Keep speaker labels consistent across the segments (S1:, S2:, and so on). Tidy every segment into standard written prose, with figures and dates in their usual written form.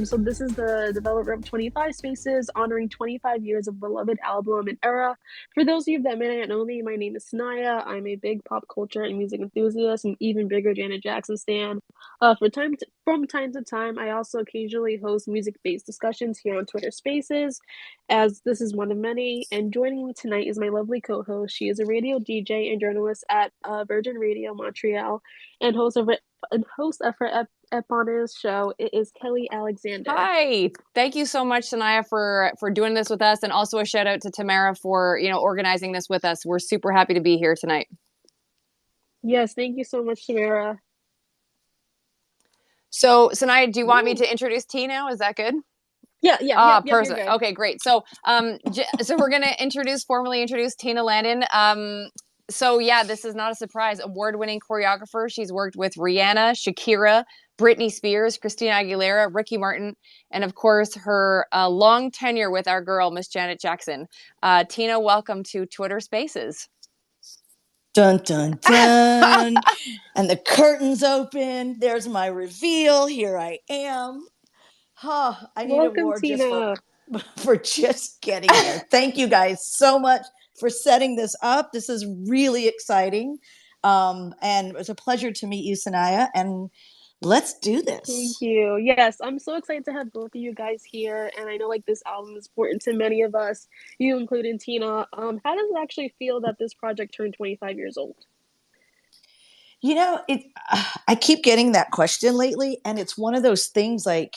S1: So this is the Velvet Rope 25 Spaces, honoring 25 years of beloved album and era. For those of you that may not know me, my name is Sanaya. I'm a big pop culture and music enthusiast, and even bigger Janet Jackson stan. From time to time, I also occasionally host music-based discussions here on Twitter Spaces, as this is one of many. And joining me tonight is my lovely co-host. She is a radio DJ and journalist at Virgin Radio Montreal, and host of her Eponymus show. It is Kelly Alexander.
S2: Hi, thank you so much, Sanaya, for doing this with us, and also a shout out to Tamara for organizing this with us. We're super happy to be here tonight.
S1: Yes, thank you so much, Tamara.
S2: So, Sanaya, do you want me to introduce T now? Is that good?
S1: Yeah.
S2: Perfect. Okay, great. So, so we're gonna formally introduce Tina Landon. So yeah, this is not a surprise. Award-winning choreographer. She's worked with Rihanna, Shakira, Britney Spears, Christina Aguilera, Ricky Martin, and of course her long tenure with our girl, Miss Janet Jackson. Tina, welcome to Twitter Spaces.
S3: Dun, dun, dun. And the curtains open. There's my reveal. Here I am. I need an award
S1: Tina.
S3: for just getting here. Thank you guys so much for setting this up. This is really exciting. And it was a pleasure to meet you, Sanaya. And let's do this.
S1: Thank you. Yes, I'm so excited to have both of you guys here. And I know this album is important to many of us, you including Tina. How does it actually feel that this project turned 25 years old?
S3: I keep getting that question lately. And it's one of those things I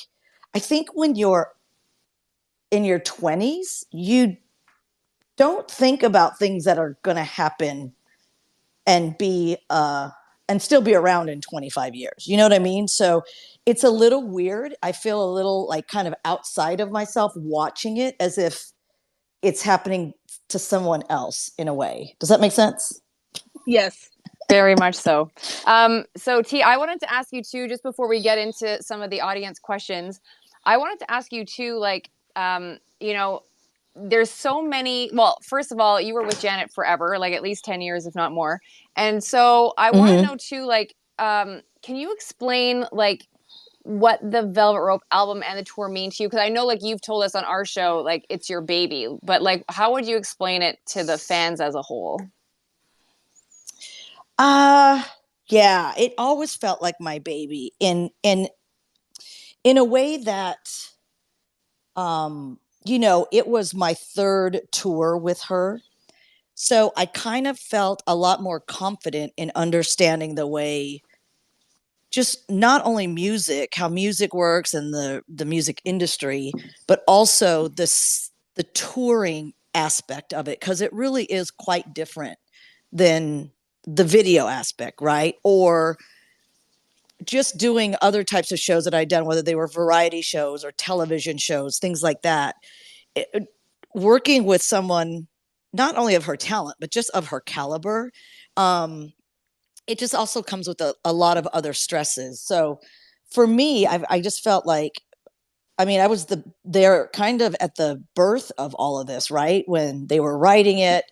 S3: think when you're in your 20s, you don't think about things that are going to happen and still be around in 25 years. You know what I mean? So it's a little weird. I feel a little kind of outside of myself watching it as if it's happening to someone else in a way. Does that make sense?
S1: Yes.
S2: Very much so. So T, I wanted to ask you too, just before we get into some of the audience questions, I wanted to ask you too, there's so many. Well, first of all, you were with Janet forever, at least 10 years, if not more. And so I want to know too, can you explain what the Velvet Rope album and the tour mean to you? Because I know you've told us on our show, it's your baby, but how would you explain it to the fans as a whole?
S3: Yeah, it always felt like my baby in a way that, it was my third tour with her. So I kind of felt a lot more confident in understanding the way, just not only music, how music works and the music industry, but also the touring aspect of it, because it really is quite different than the video aspect, right? Or just doing other types of shows that I'd done, whether they were variety shows or television shows, things like that. Working with someone not only of her talent, but just of her caliber, it just also comes with a lot of other stresses. So for me, I just felt I was there kind of at the birth of all of this, right? When they were writing it,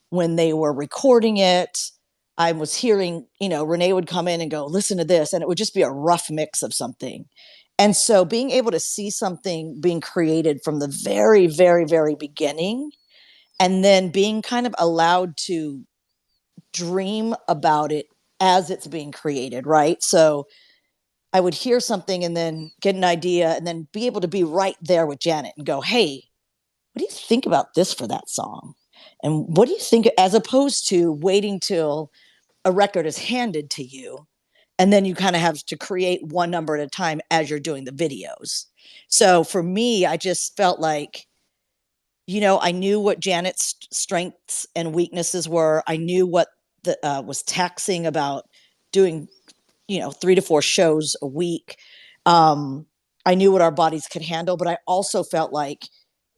S3: when they were recording it, I was hearing, Renee would come in and go, listen to this. And it would just be a rough mix of something. And so being able to see something being created from the very, very, very beginning, and then being kind of allowed to dream about it as it's being created, right? So I would hear something and then get an idea and then be able to be right there with Janet and go, hey, what do you think about this for that song? And what do you think, as opposed to waiting till a record is handed to you and then you kind of have to create one number at a time as you're doing the videos. So for me, I just felt I knew what Janet's strengths and weaknesses were. I knew what was taxing about doing, 3 to 4 shows a week. I knew what our bodies could handle, but I also felt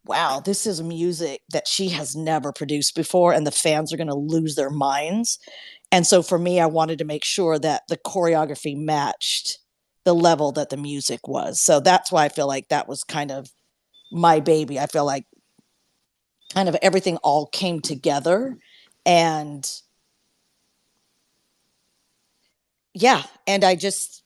S3: wow, this is music that she has never produced before, and the fans are going to lose their minds. And so for me, I wanted to make sure that the choreography matched the level that the music was. So that's why I feel like that was kind of my baby. I feel like kind of everything all came together. And yeah, and I just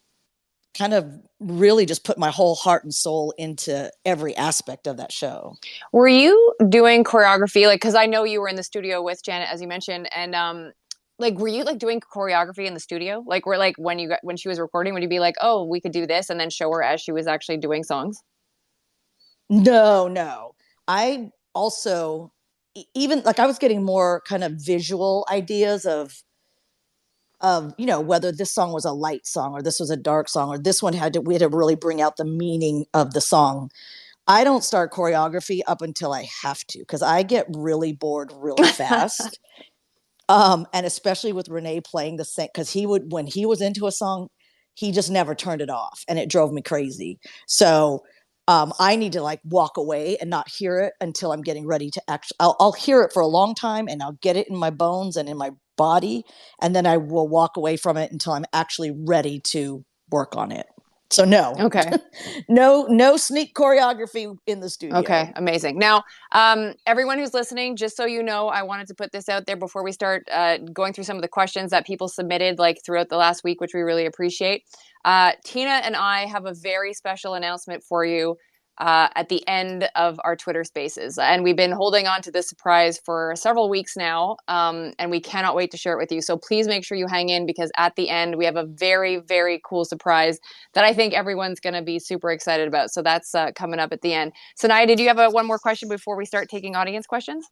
S3: kind of really just put my whole heart and soul into every aspect of that show.
S2: Were you doing choreography? Like, because I know you were in the studio with Janet, as you mentioned, and like, were you like doing choreography in the studio? Like, were like when she was recording, would you be like, oh, we could do this, and then show her as she was actually doing songs?
S3: No. I also even like I was getting more kind of visual ideas of whether this song was a light song or this was a dark song or this one we had to really bring out the meaning of the song. I don't start choreography up until I have to because I get really bored really fast. And especially with Renee playing the same, because when he was into a song, he just never turned it off, and it drove me crazy. So I need to like walk away and not hear it until I'm getting ready to actually. I'll hear it for a long time, and I'll get it in my bones and in my body, and then I will walk away from it until I'm actually ready to work on it. So no,
S2: Okay.
S3: no sneak choreography in the studio.
S2: Okay, amazing. Now, everyone who's listening, just so you know, I wanted to put this out there before we start going through some of the questions that people submitted like throughout the last week, which we really appreciate. Tina and I have a very special announcement for you at the end of our Twitter Spaces, and we've been holding on to this surprise for several weeks now, and we cannot wait to share it with you. So please make sure you hang in because at the end we have a very, very cool surprise that I think everyone's going to be super excited about. So that's coming up at the end. So Naya, did you have one more question before we start taking audience questions?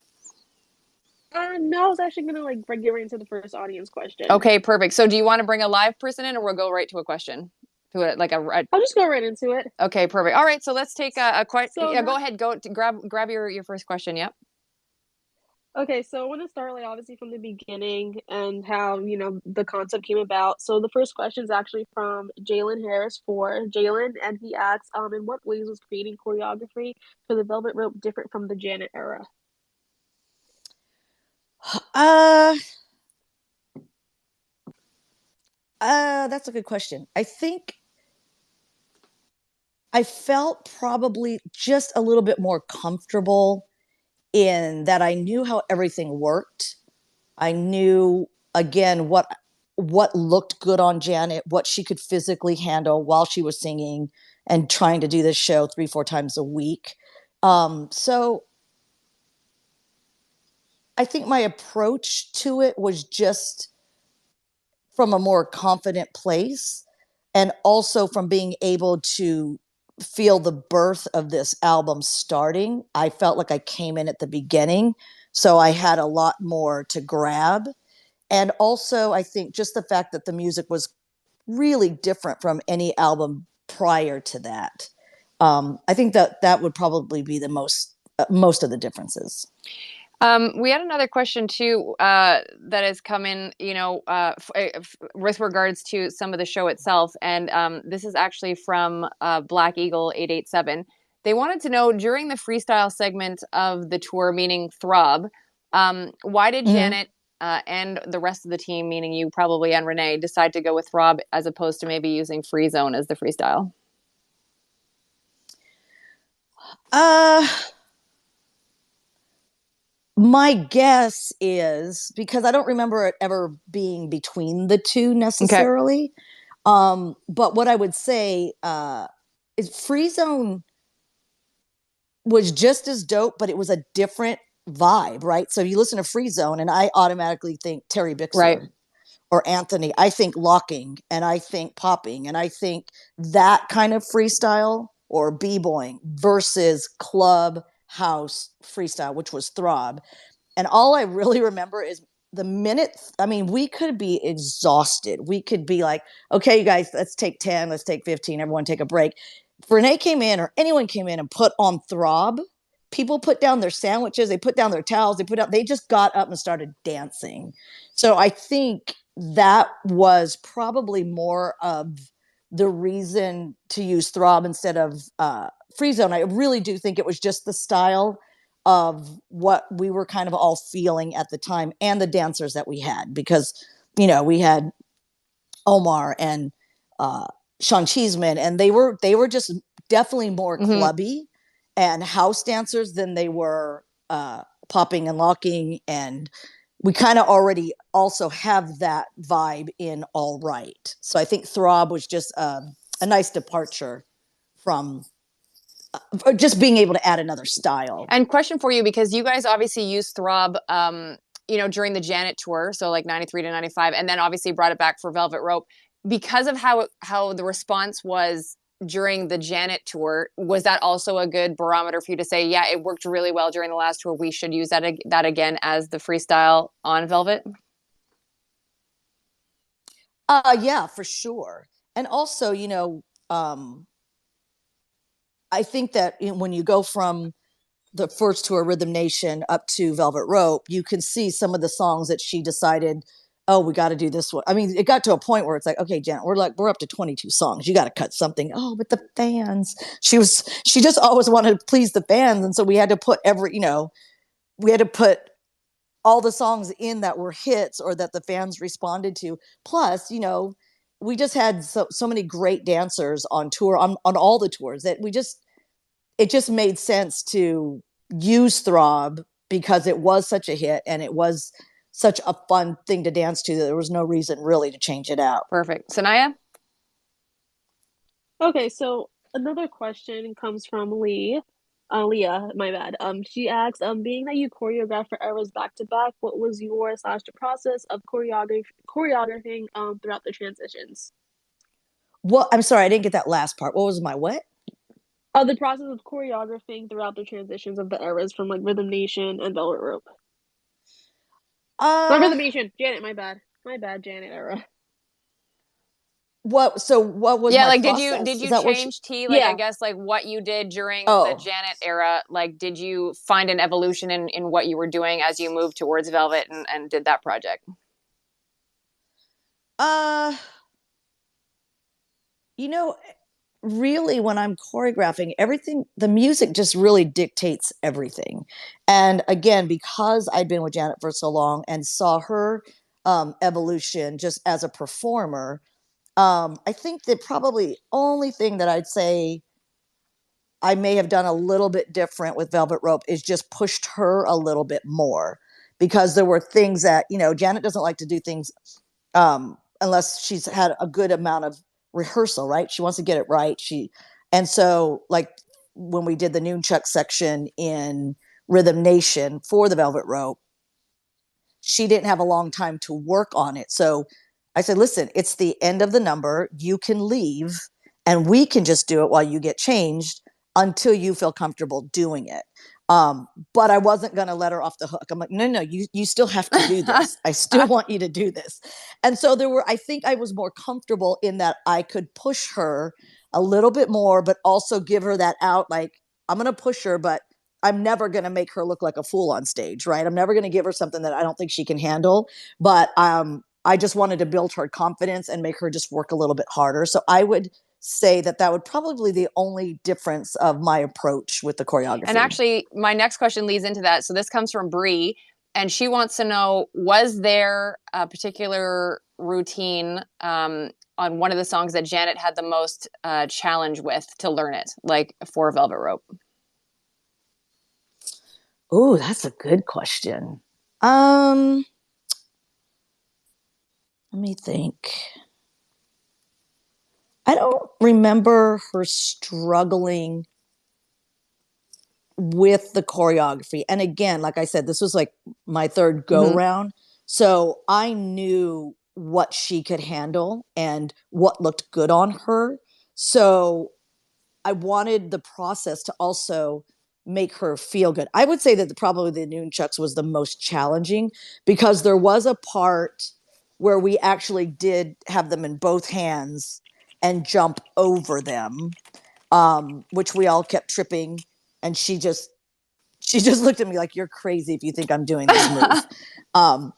S1: No, I was actually gonna like get right into the first audience question.
S2: Okay, perfect. So do you want to bring a live person in, or we'll go right to a question?
S1: I'll just go right into it.
S2: Okay, perfect. All right, so let's take a question.
S1: So
S2: yeah, go ahead. Grab your first question. Yep.
S1: Okay, so I want to start like obviously from the beginning and how the concept came about. So the first question is actually from Jalen Harris for Jalen, and he asks, in what ways was creating choreography for the Velvet Rope different from the Janet era?
S3: That's a good question. I think I felt probably just a little bit more comfortable in that I knew how everything worked. I knew again what looked good on Janet, what she could physically handle while she was singing and trying to do this show 3-4 times a week. So I think my approach to it was just from a more confident place, and also from being able to feel the birth of this album starting. I felt like I came in at the beginning, so I had a lot more to grab. And also, I think just the fact that the music was really different from any album prior to that. I think that would probably be the most of the differences.
S2: We had another question too that has come in, with regards to some of the show itself, and this is actually from Black Eagle 887. They wanted to know during the freestyle segment of the tour, meaning Throb, why did Janet and the rest of the team, meaning you probably and Renee, decide to go with Throb as opposed to maybe using Free Zone as the freestyle?
S3: My guess is because I don't remember it ever being between the two necessarily. Okay. But what I would say is Free Zone was just as dope, but it was a different vibe, right? So you listen to Free Zone, and I automatically think Terry Bixler, right, or Anthony. I think locking, and I think popping, and I think that kind of freestyle or b-boying versus club house freestyle, which was Throb. And all I really remember is the minute, I mean, we could be exhausted. We could be like, okay, you guys, let's take 10, let's take 15, everyone take a break. If Renee came in or anyone came in and put on Throb, people put down their sandwiches, they put down their towels, they just got up and started dancing. So I think that was probably more of the reason to use Throb instead of Free Zone. I really do think it was just the style of what we were kind of all feeling at the time and the dancers that we had, because we had Omar and Sean Cheeseman, and they were just definitely more clubby and house dancers than they were popping and locking, and we kind of already also have that vibe in All Right. So I think Throb was just a nice departure from just being able to add another style.
S2: And question for you, because you guys obviously used Throb, during the Janet tour, so like 93 to 95, and then obviously brought it back for Velvet Rope. Because of how the response was during the Janet tour, was that also a good barometer for you to say, yeah, it worked really well during the last tour, we should use that again as the freestyle on Velvet?
S3: Yeah, for sure. And also, I think that when you go from the first tour, Rhythm Nation, up to Velvet Rope, you can see some of the songs that she decided, oh, we got to do this one. I mean, it got to a point where it's like, okay, Janet, we're up to 22 songs. You got to cut something. Oh, but the fans. She just always wanted to please the fans, and so we had to put all the songs in that were hits or that the fans responded to. Plus, we just had so many great dancers on tour, on all the tours, that it just made sense to use Throb because it was such a hit and it was such a fun thing to dance to that there was no reason really to change it out.
S2: Perfect. Sanaya?
S1: Okay, so another question comes from Leah, my bad. She asks, being that you choreographed for eras back to back, what was your / the process of choreographing throughout the transitions?
S3: Well, I'm sorry, I didn't get that last part. What was my what?
S1: The process of choreographing throughout the transitions of the eras from like Rhythm Nation and Velvet Rope. Not
S3: Uh,
S1: Rhythm Nation, Janet, my bad. My bad, Janet era.
S3: what? So what was
S2: Yeah,
S3: my
S2: like
S3: process?
S2: did
S3: Is
S2: you
S3: that what she?
S2: change T? Like, I
S1: Yeah.
S2: guess like what you did during the
S3: Oh,
S2: Janet era, like did you find an evolution in what you were doing as you moved towards Velvet and did that project?
S3: uh, you know, really, when I'm choreographing, everything, the music just really dictates everything. And again, because I'd been with Janet for so long and saw her evolution just as a performer, I think that probably only thing that I'd say I may have done a little bit different with Velvet Rope is just pushed her a little bit more, because there were things that, Janet doesn't like to do things unless she's had a good amount of rehearsal, right? She wants to get it right. And so, like, when we did the Noonchuck section in Rhythm Nation for the Velvet Rope, she didn't have a long time to work on it. So I said, listen, it's the end of the number. You can leave and we can just do it while you get changed until you feel comfortable doing it. But I wasn't going to let her off the hook. I'm like, no, you still have to do this. I still want you to do this. And so I think I was more comfortable in that I could push her a little bit more, but also give her that out. Like, I'm going to push her, but I'm never going to make her look like a fool on stage, right? I'm never going to give her something that I don't think she can handle. But I just wanted to build her confidence and make her just work a little bit harder. So I would say that would probably be the only difference of my approach with the choreography.
S2: And actually, my next question leads into that. So this comes from Bree, and she wants to know, was there a particular routine on one of the songs that Janet had the most challenge with to learn it, like for Velvet Rope?
S3: Oh, that's a good question. Let me think. I don't remember her struggling with the choreography. And again, like I said, this was like my third go round. So I knew what she could handle and what looked good on her. So I wanted the process to also make her feel good. I would say that probably the Noonchucks was the most challenging, because there was a part where we actually did have them in both hands and jump over them, which we all kept tripping. And she just looked at me like, you're crazy if you think I'm doing this move.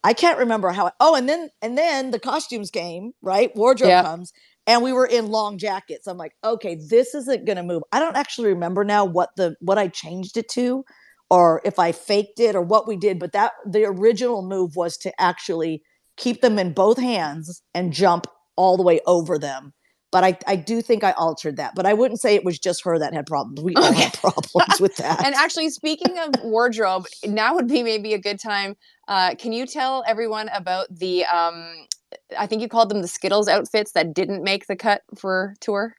S3: I can't remember how. And then the costumes came, right? Wardrobe comes, and we were in long jackets. I'm like, okay, this isn't gonna move. I don't actually remember now what I changed it to, or if I faked it, or what we did. But the original move was to actually keep them in both hands and jump all the way over them. But I do think I altered that. But I wouldn't say it was just her that had problems. We all had problems with that.
S2: And actually, speaking of wardrobe, now would be maybe a good time. Can you tell everyone about the I think you called them the Skittles outfits that didn't make the cut for tour.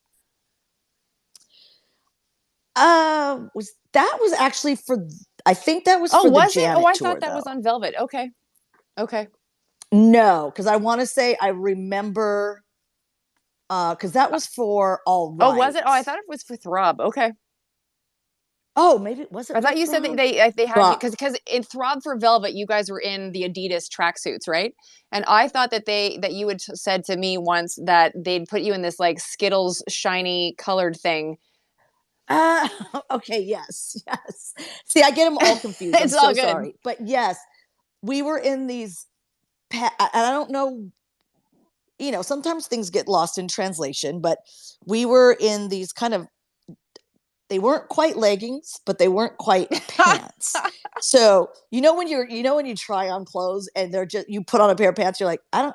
S3: Was actually for, I think that was
S2: Oh,
S3: for the
S2: was it? Oh,
S3: Janet
S2: I
S3: tour
S2: thought that
S3: though.
S2: was on Velvet. Okay. Okay.
S3: No, because I want to say I remember, because that was for All
S2: Oh, was
S3: Right.
S2: it? Oh, I thought it was for Throb. Okay.
S3: Oh, maybe was it
S2: I
S3: for
S2: thought you said that
S3: Throb?
S2: they had you
S3: But
S2: because in Throb for Velvet you guys were in the Adidas tracksuits, right? And I thought that you had said to me once that they'd put you in this like Skittles shiny colored thing.
S3: okay, yes, yes. See, I get them all confused. I'm
S2: It's all
S3: so
S2: good.
S3: sorry. But yes, we were in these, and I don't know, sometimes things get lost in translation, but we were in these kind of, they weren't quite leggings, but they weren't quite pants. So, when you try on clothes and they're just, you put on a pair of pants, you're like, are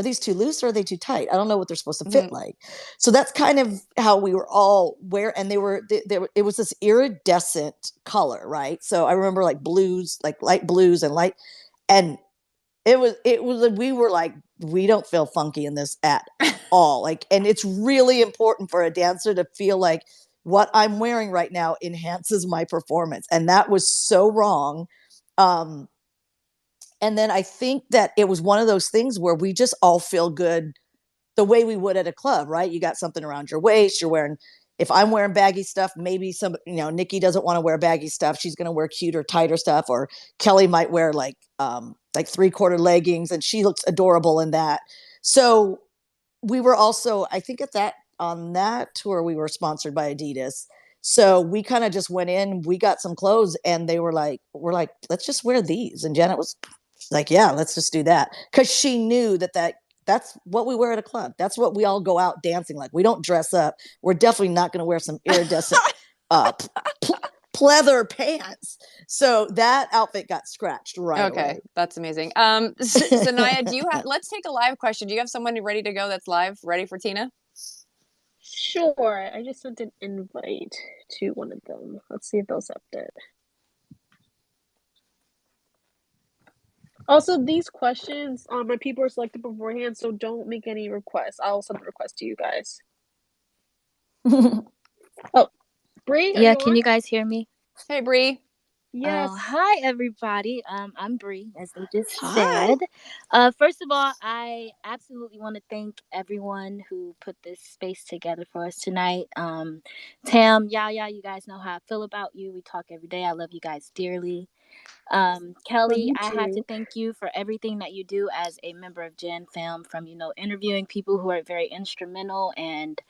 S3: these too loose or are they too tight? I don't know what they're supposed to fit
S2: Mhm.
S3: like. So that's kind of how we were all wear, and it was this iridescent color, right? So I remember like blues, like light blues and it was we were like, we don't feel funky in this at all. Like, and it's really important for a dancer to feel like what I'm wearing right now enhances my performance. And that was so wrong. Um, and then I think that it was one of those things where we just all feel good the way we would at a club, right? You got something around your waist, you're wearing, if I'm wearing baggy stuff, maybe Nikki doesn't want to wear baggy stuff. She's going to wear cuter, tighter stuff, or Kelly might wear like 3/4 leggings and she looks adorable in that. So we were also, I think on that tour, we were sponsored by Adidas. So we kind of just went in, we got some clothes and we're like, let's just wear these. And Janet was like, yeah, let's just do that. Cause she knew that's what we wear at a club. That's what we all go out dancing like. We don't dress up. We're definitely not going to wear some iridescent pleather pants. So that outfit got scratched right
S2: Okay,
S3: away.
S2: that's amazing. Sanaya, let's take a live question. Do you have someone ready to go that's live, ready for Tina?
S1: Sure. I just sent an invite to one of them. Let's see if they'll accept it. Also, these questions, my people are selected beforehand, so don't make any requests. I'll send a request to you guys. Oh, Bree, are
S4: Yeah,
S1: you
S4: can
S1: on?
S4: you guys hear me?
S2: Hey, Bree.
S1: Yes.
S4: Oh, hi everybody. I'm Bree, as they just
S3: Hi.
S4: said. First of all, I absolutely want to thank everyone who put this space together for us tonight. Tam, Yaya, you guys know how I feel about you. We talk every day. I love you guys dearly.
S1: Love
S4: Kelly,
S1: you
S4: I have to
S1: too.
S4: thank you for everything that you do as a member of Gen Fam, from interviewing people who are very instrumental and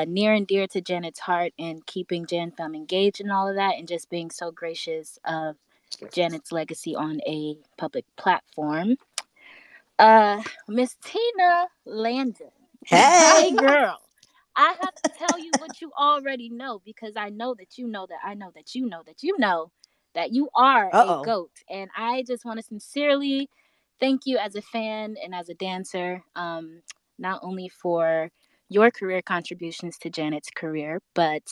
S4: near and dear to Janet's heart, and keeping Jan Fam engaged and all of that, and just being so gracious of Janet's legacy on a public platform. Miss Tina Landon. Hey,
S3: Hey.
S4: girl. I have to tell you what you already know, because I know that you know that I know that you know that you know that you are a
S3: Uh-oh.
S4: GOAT. And I just want to sincerely thank you as a fan and as a dancer, not only for your career contributions to Janet's career, but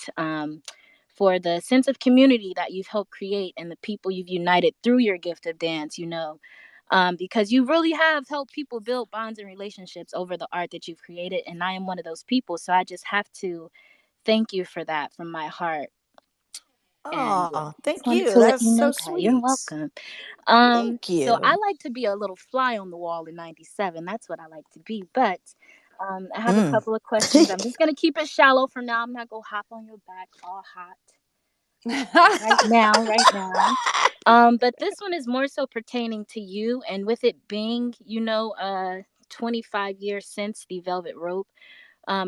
S4: for the sense of community that you've helped create and the people you've united through your gift of dance, because you really have helped people build bonds and relationships over the art that you've created. And I am one of those people. So I just have to thank you for that from my heart. And yeah,
S3: Oh,
S4: just
S3: thank
S4: wanted
S3: you.
S4: to let
S3: That's
S4: you know
S3: so
S4: that. You're
S3: sweet.
S4: welcome.
S3: Thank
S4: So I
S3: you.
S4: like to be a little fly on the wall in 97. That's what I like to be. But I have a
S3: Mm.
S4: couple of questions. I'm just gonna keep it shallow for now. I'm not gonna hop on your back all hot right now. But this one is more so pertaining to you, and with it being, 25 years since the Velvet Rope.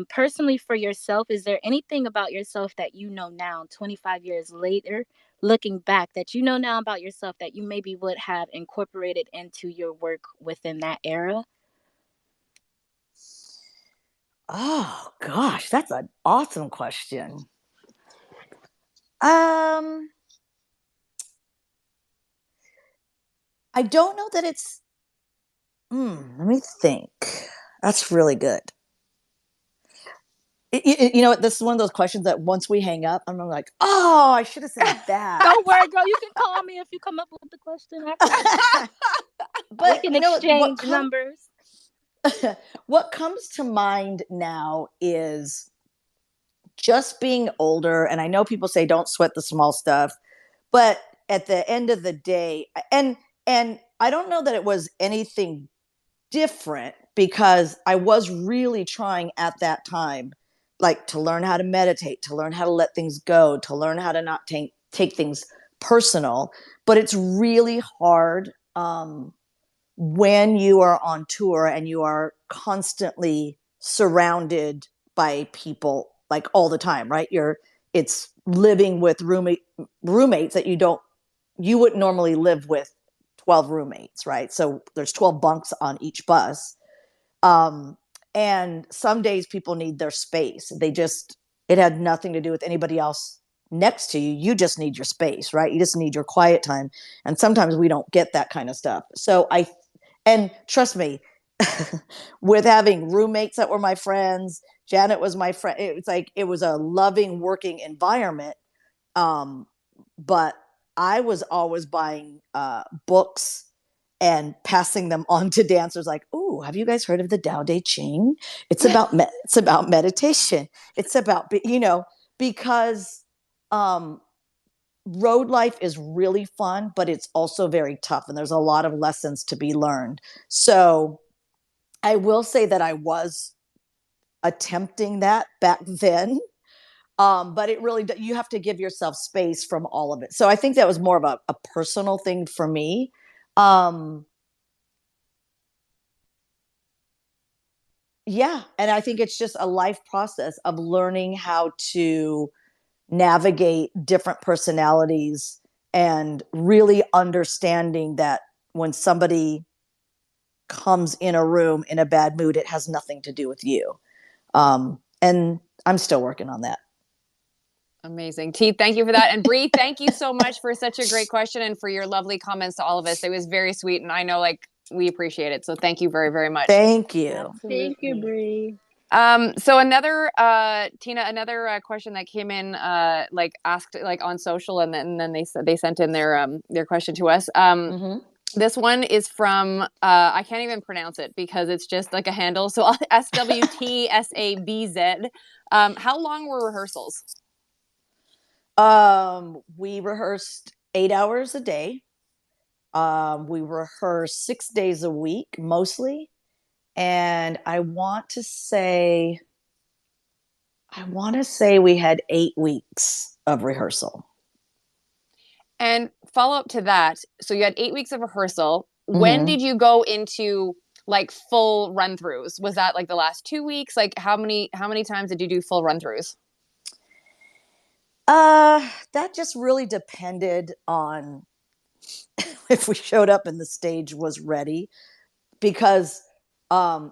S4: Personally, for yourself, is there anything about yourself that you know now, 25 years later, looking back, that you know now about yourself that you maybe would have incorporated into your work within that era?
S3: Oh gosh, that's an awesome question. Um, I don't know that it's. Let me think. That's really good. This is one of those questions that once we hang up, I'm like, oh, I should have said that.
S4: Don't worry, girl. You can call me if you come up with the question after. We
S3: But
S4: can
S3: what
S4: exchange numbers.
S3: what comes to mind now is just being older. And I know people say don't sweat the small stuff, but at the end of the day, and I don't know that it was anything different, because I was really trying at that time, like, to learn how to meditate, to learn how to let things go, to learn how to not take things personal. But it's really hard when you are on tour and you are constantly surrounded by people, like, all the time, right? It's living with roommates that you wouldn't normally live with 12 roommates, right? So there's 12 bunks on each bus. Um, and some days people need their space. It had nothing to do with anybody else next to you. You just need your space, right? You just need your quiet time. And sometimes we don't get that kind of stuff. And trust me, with having roommates that were my friends, Janet was my friend. It was a loving working environment. But I was always buying books and passing them on to dancers, like, "Oh, have you guys heard of the Tao Te Ching? It's about meditation. It's about, because road life is really fun, but it's also very tough, and there's a lot of lessons to be learned." So I will say that I was attempting that back then. But it really, you have to give yourself space from all of it. So I think that was more of a personal thing for me. Yeah. And I think it's just a life process of learning how to navigate different personalities and really understanding that when somebody comes in a room in a bad mood, it has nothing to do with you. And I'm still working on that.
S2: Amazing. T, thank you for that. And Bree, thank you so much for such a great question and for your lovely comments to all of us. It was very sweet, and I know, like, we appreciate it. So thank you very, very much.
S3: Thank you.
S4: Absolutely.
S1: Thank you, Bree.
S2: So another Tina, another question that came in, like, asked, like, on social, and then they sent in their question to us. This one is from I can't even pronounce it because it's just like a handle. So SWTSABZ. How long were rehearsals?
S3: We rehearsed 8 hours a day. We rehearsed 6 days a week, mostly. And I want to say we had 8 weeks of rehearsal.
S2: And follow up to that, so you had 8 weeks of rehearsal. When did you go into, like, full run throughs? Was that like the last 2 weeks? Like, how many times did you do full run throughs?
S3: That just really depended on if we showed up and the stage was ready, because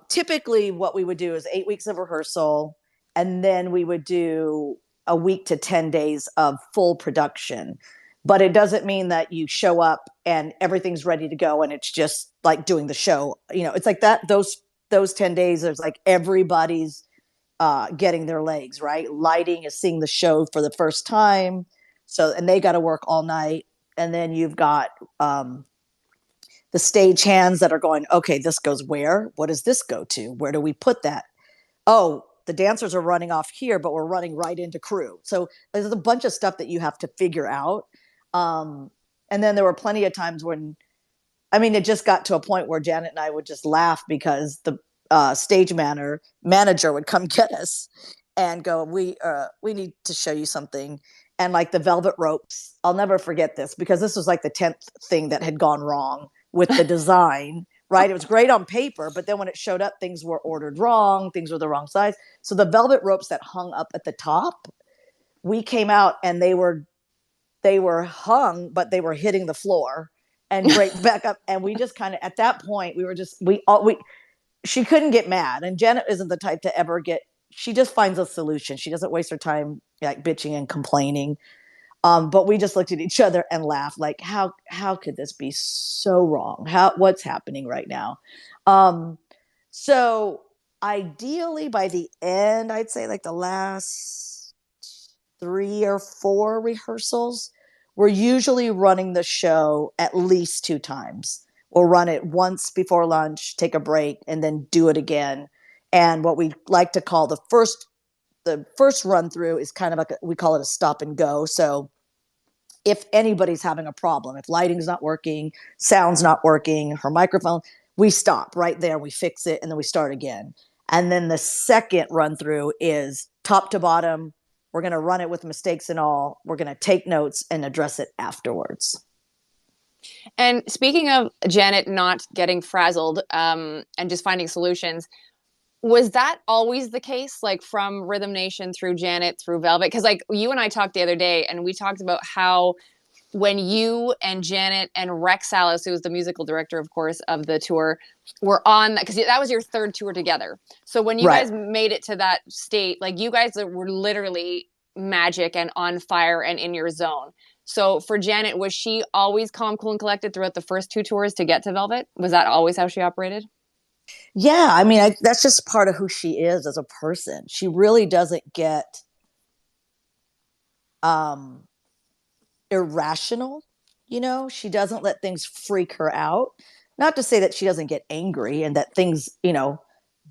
S3: typically what we would do is 8 weeks of rehearsal, and then we would do a week to 10 days of full production. But it doesn't mean that you show up and everything's ready to go and it's just like doing the show. It's like that. Those 10 days, there's like everybody's getting their legs, right? Lighting is seeing the show for the first time. And they got to work all night. And then you've got the stage hands that are going, okay, this goes where? What does this go to? Where do we put that? Oh, the dancers are running off here, but we're running right into crew. So there's a bunch of stuff that you have to figure out. And then there were plenty of times when, it just got to a point where Janet and I would just laugh because the stage manager would come get us and go, we need to show you something. And like the velvet ropes, I'll never forget this because this was like the 10th thing that had gone wrong with the design, right? It was great on paper, but then when it showed up, things were ordered wrong. Things were the wrong size. So the velvet ropes that hung up at the top, we came out and they were hung, but they were hitting the floor and break back up. And we just kind of, at that point, she couldn't get mad. And Janet isn't the type to ever she just finds a solution. She doesn't waste her time like bitching and complaining. But we just looked at each other and laughed, like, how could this be so wrong? What's happening right now? So ideally by the end, I'd say like the last 3 or 4 rehearsals, we're usually running the show at least 2 times. We'll run it once before lunch, take a break, and then do it again. And what we like to call the first run through is kind of like we call it a stop and go. So if anybody's having a problem, if lighting's not working, sound's not working, her microphone, we stop right there, we fix it, and then we start again. And then the second run through is top to bottom. We're going to run it with mistakes and all. We're going to take notes and address it afterwards.
S2: And speaking of Janet not getting frazzled and just finding solutions, was that always the case, like from Rhythm Nation through Janet through Velvet? Because like you and I talked the other day, and we talked about how when you and Janet and Rex Salas, who was the musical director, of course, of the tour, were on that, because that was your third tour together. So when you guys made it to that state, like you guys were literally magic and on fire and in your zone. So for Janet, was she always calm, cool, and collected throughout the first two tours to get to Velvet? Was that always how she operated?
S3: Yeah, I mean, that's just part of who she is as a person. She really doesn't get irrational, you know? She doesn't let things freak her out. Not to say that she doesn't get angry and that things, you know,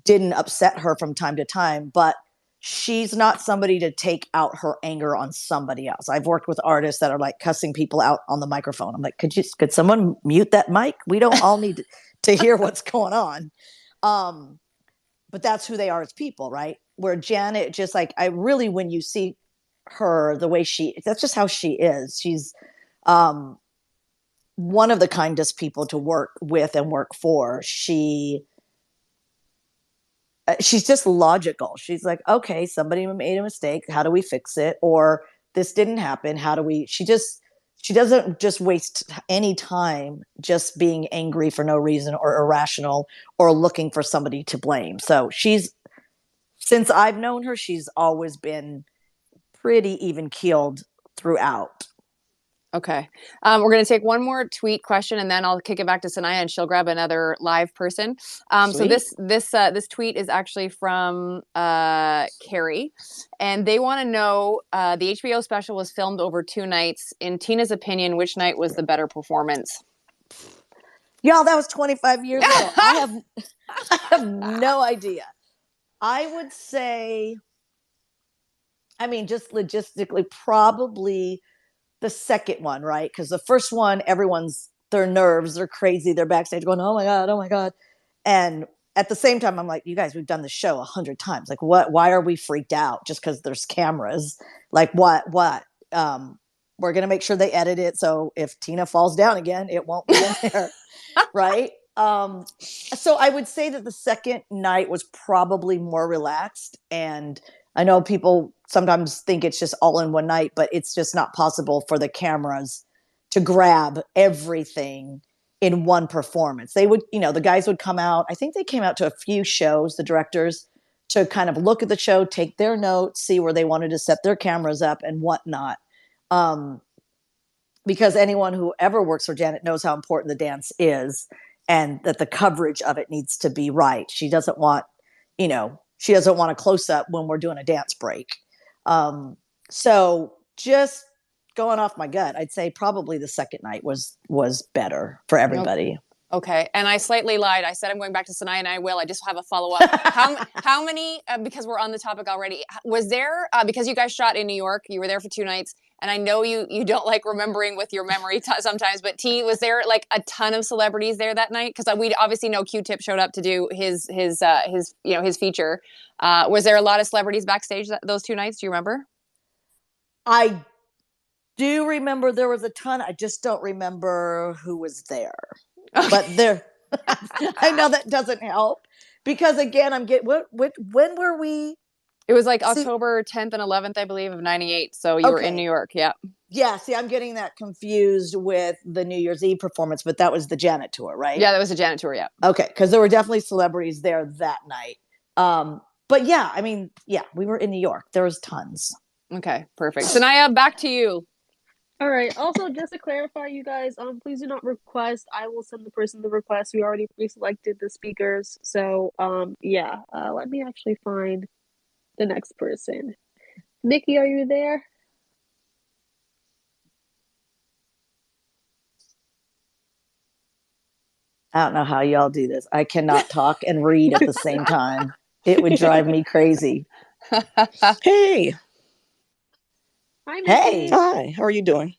S3: didn't upset her from time to time, but she's not somebody to take out her anger on somebody else. I've worked with artists that are like cussing people out on the microphone. I'm like, could someone mute that mic? We don't all need to hear what's going on. But that's who they are as people, right? Where Janet, just like, I really, when you see her, the way that's just how she is. She's one of the kindest people to work with and work for. She's just logical. She's like, okay, somebody made a mistake. How do we fix it? Or this didn't happen. How do we, she doesn't just waste any time just being angry for no reason or irrational or looking for somebody to blame. So since I've known her, she's always been pretty even keeled throughout.
S2: Okay. We're going to take one more tweet question, and then I'll kick it back to Sanaya, and she'll grab another live person. So this tweet is actually from Carrie, and they want to know, the HBO special was filmed over 2 nights. In Tina's opinion, which night was the better performance?
S3: Y'all, that was 25 years ago. I have no idea. I would say, I mean, just logistically, probably the second one, right? Because the first one, their nerves, they're crazy. They're backstage going, oh my God, oh my God. And at the same time, I'm like, you guys, we've done the show 100 times. Like, why are we freaked out just because there's cameras? Like, what? We're going to make sure they edit it. So if Tina falls down again, it won't be in there. Right. So I would say that the second night was probably more relaxed. And I know people sometimes think it's just all in one night, but it's just not possible for the cameras to grab everything in one performance. They would, the guys would come out. I think they came out to a few shows, the directors, to kind of look at the show, take their notes, see where they wanted to set their cameras up and whatnot. Because anyone who ever works for Janet knows how important the dance is and that the coverage of it needs to be right. She doesn't want a close up when we're doing a dance break. So just going off my gut, I'd say probably the second night was better for everybody.
S2: Okay. And I slightly lied. I said I'm going back to Sanaya, and I will. I just have a follow-up. How many, because we're on the topic already, was there, because you guys shot in New York, you were there for 2 nights, and I know you don't like remembering with your memory sometimes, but T, was there like a ton of celebrities there that night? Because we obviously know Q-Tip showed up to do his feature. Was there a lot of celebrities backstage those 2 nights? Do you remember?
S3: I do remember there was a ton. I just don't remember who was there. Okay. But there, I know that doesn't help because again, when were we?
S2: It was like October 10th and 11th, I believe, of 98. So you were in New York. Yeah.
S3: Yeah. See, I'm getting that confused with the New Year's Eve performance, but that was the Janet tour, right?
S2: Yeah, that was the Janet tour. Yeah.
S3: Okay. Because there were definitely celebrities there that night. But yeah, I mean, yeah, we were in New York. There was tons.
S2: Okay, perfect. Sanaya, back to you.
S1: All right. Also, just to clarify, you guys, please do not request. I will send the person the request. We already pre-selected the speakers. So, yeah. Let me actually find the next person. Nikki, are you there?
S3: I don't know how y'all do this. I cannot talk and read at the same time. It would drive me crazy.
S5: Hey.
S1: Hi,
S3: Hey.
S1: Mickey.
S5: Hi. How are you doing?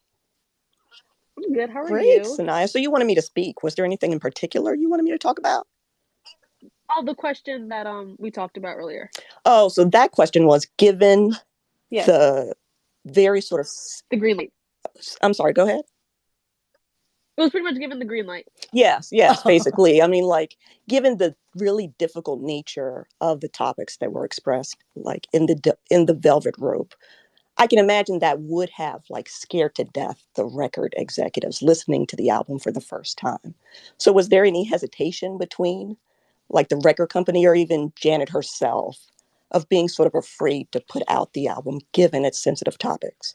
S1: I'm good. How are
S5: Great,
S1: you?
S5: Sanaya. So you wanted me to speak. Was there anything in particular you wanted me to talk about?
S1: Oh, the question that we talked about earlier.
S5: Oh, so that question was given
S1: Yeah,
S5: the very sort of,
S1: the green light.
S5: I'm sorry, go ahead.
S1: It was pretty much given the green light.
S5: Yes, basically. I mean, like, given the really difficult nature of the topics that were expressed, like in the Velvet Rope, I can imagine that would have like scared to death the record executives listening to the album for the first time. So was there any hesitation between like the record company or even Janet herself of being sort of afraid to put out the album given its sensitive topics?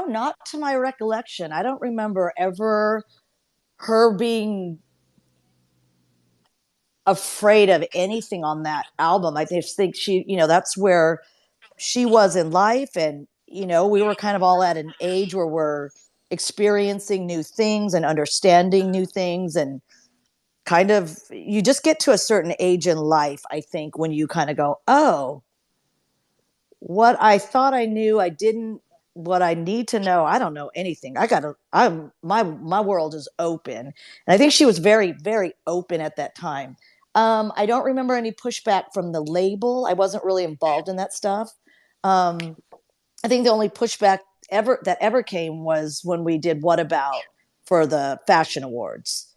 S3: Not to my recollection. I don't remember ever her being afraid of anything on that album. I just think she, that's where she was in life. And, we were kind of all at an age where we're experiencing new things and understanding new things. And kind of, you just get to a certain age in life, I think, when you kind of go, oh, what I thought I knew, I didn't. What I need to know, I don't know anything. My world is open, and I think she was very, very open at that time. I don't remember any pushback from the label. I wasn't really involved in that stuff. Um, I think the only pushback ever came was when we did What About for the fashion awards.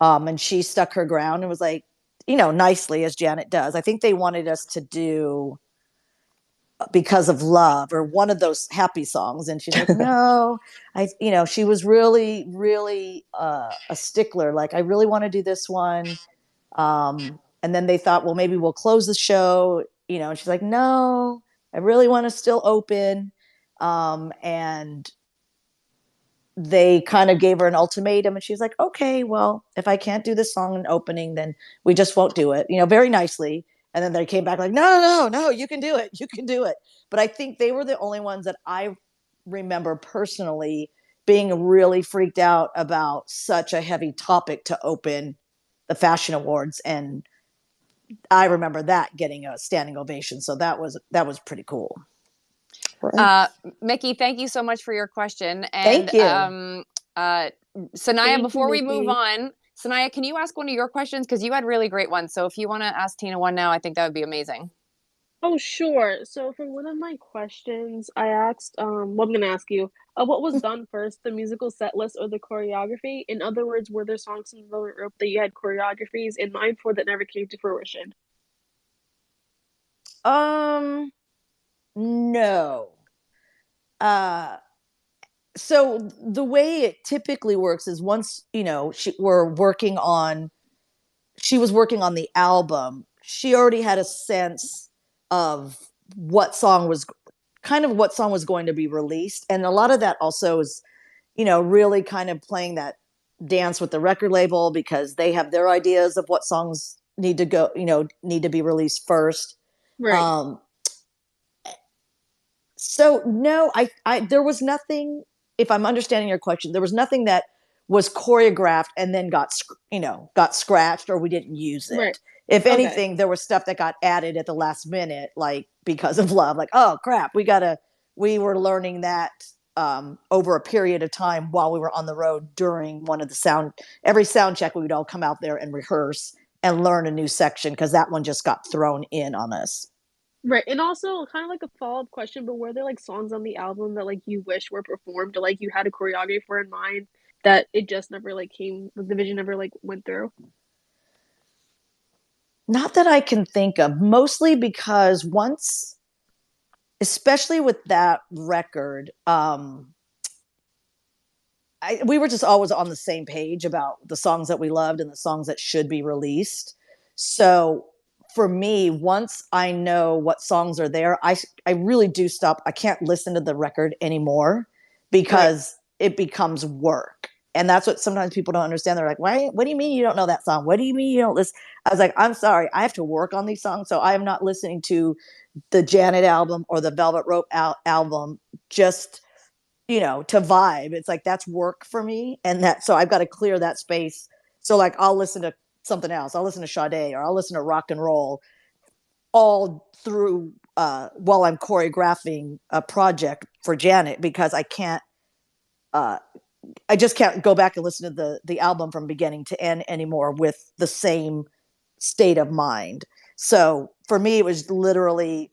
S3: And she stuck her ground and was like, nicely as Janet does. I think they wanted us to do Because of Love or one of those happy songs, and she's like, no, she was really, really a stickler. Like, I really want to do this one. And then they thought, well, maybe we'll close the show, and she's like, no, I really want to still open. And they kind of gave her an ultimatum, and she's like, okay, well, if I can't do this song in opening, then we just won't do it, very nicely. And then they came back like, no, no, no, no, you can do it, you can do it. But I think they were the only ones that I remember personally being really freaked out about such a heavy topic to open the fashion awards. And I remember that getting a standing ovation, so that was pretty cool.
S5: Right.
S2: Mickey, thank you so much for your question. And
S3: Thank you.
S2: Sanaya, before we move on, Sanaya, can you ask one of your questions? Because you had really great ones. So if you want to ask Tina one now, I think that would be amazing.
S1: Oh, sure. So for one of my questions, I asked, well, I'm gonna ask you, what was done first, the musical set list or the choreography? In other words, were there songs in the Velvet Rope that you had choreographies in mind for that never came to fruition?
S3: No. Uh, so the way it typically works is once, she was working on the album, she already had a sense of what song was going to be released. And a lot of that also is, really kind of playing that dance with the record label because they have their ideas of what songs need to be released first.
S1: Right,
S3: Um, So no, I there was nothing. If I'm understanding your question, there was nothing that was choreographed and then got scratched or we didn't use
S1: right.
S3: it. If
S1: Okay,
S3: anything, there was stuff that got added at the last minute, like Because of Love. Like, oh crap, we were learning that over a period of time while we were on the road during every sound check. We would all come out there and rehearse and learn a new section because that one just got thrown in on us.
S1: right. And also, kind of like a follow-up question, but were there like songs on the album that like you wish were performed or like you had a choreographer in mind that it just never like came, the vision never like went through?
S3: Not that I can think of, mostly because once, especially with that record, we were just always on the same page about the songs that we loved and the songs that should be released. So for me, once I know what songs are there, I really do stop. I can't listen to the record anymore
S1: Right,
S3: because it becomes work. And that's what sometimes people don't understand. They're like, "Why? What do you mean you don't know that song? What do you mean you don't listen?" I was like, "I'm sorry, I have to work on these songs, so I am not listening to the Janet album or the Velvet Rope album just to vibe. It's like that's work for me, and so I've got to clear that space. So like I'll listen to something else. I'll listen to Sade, or I'll listen to rock and roll all through while I'm choreographing a project for Janet, because I just can't go back and listen to the album from beginning to end anymore with the same state of mind. So for me, it was literally,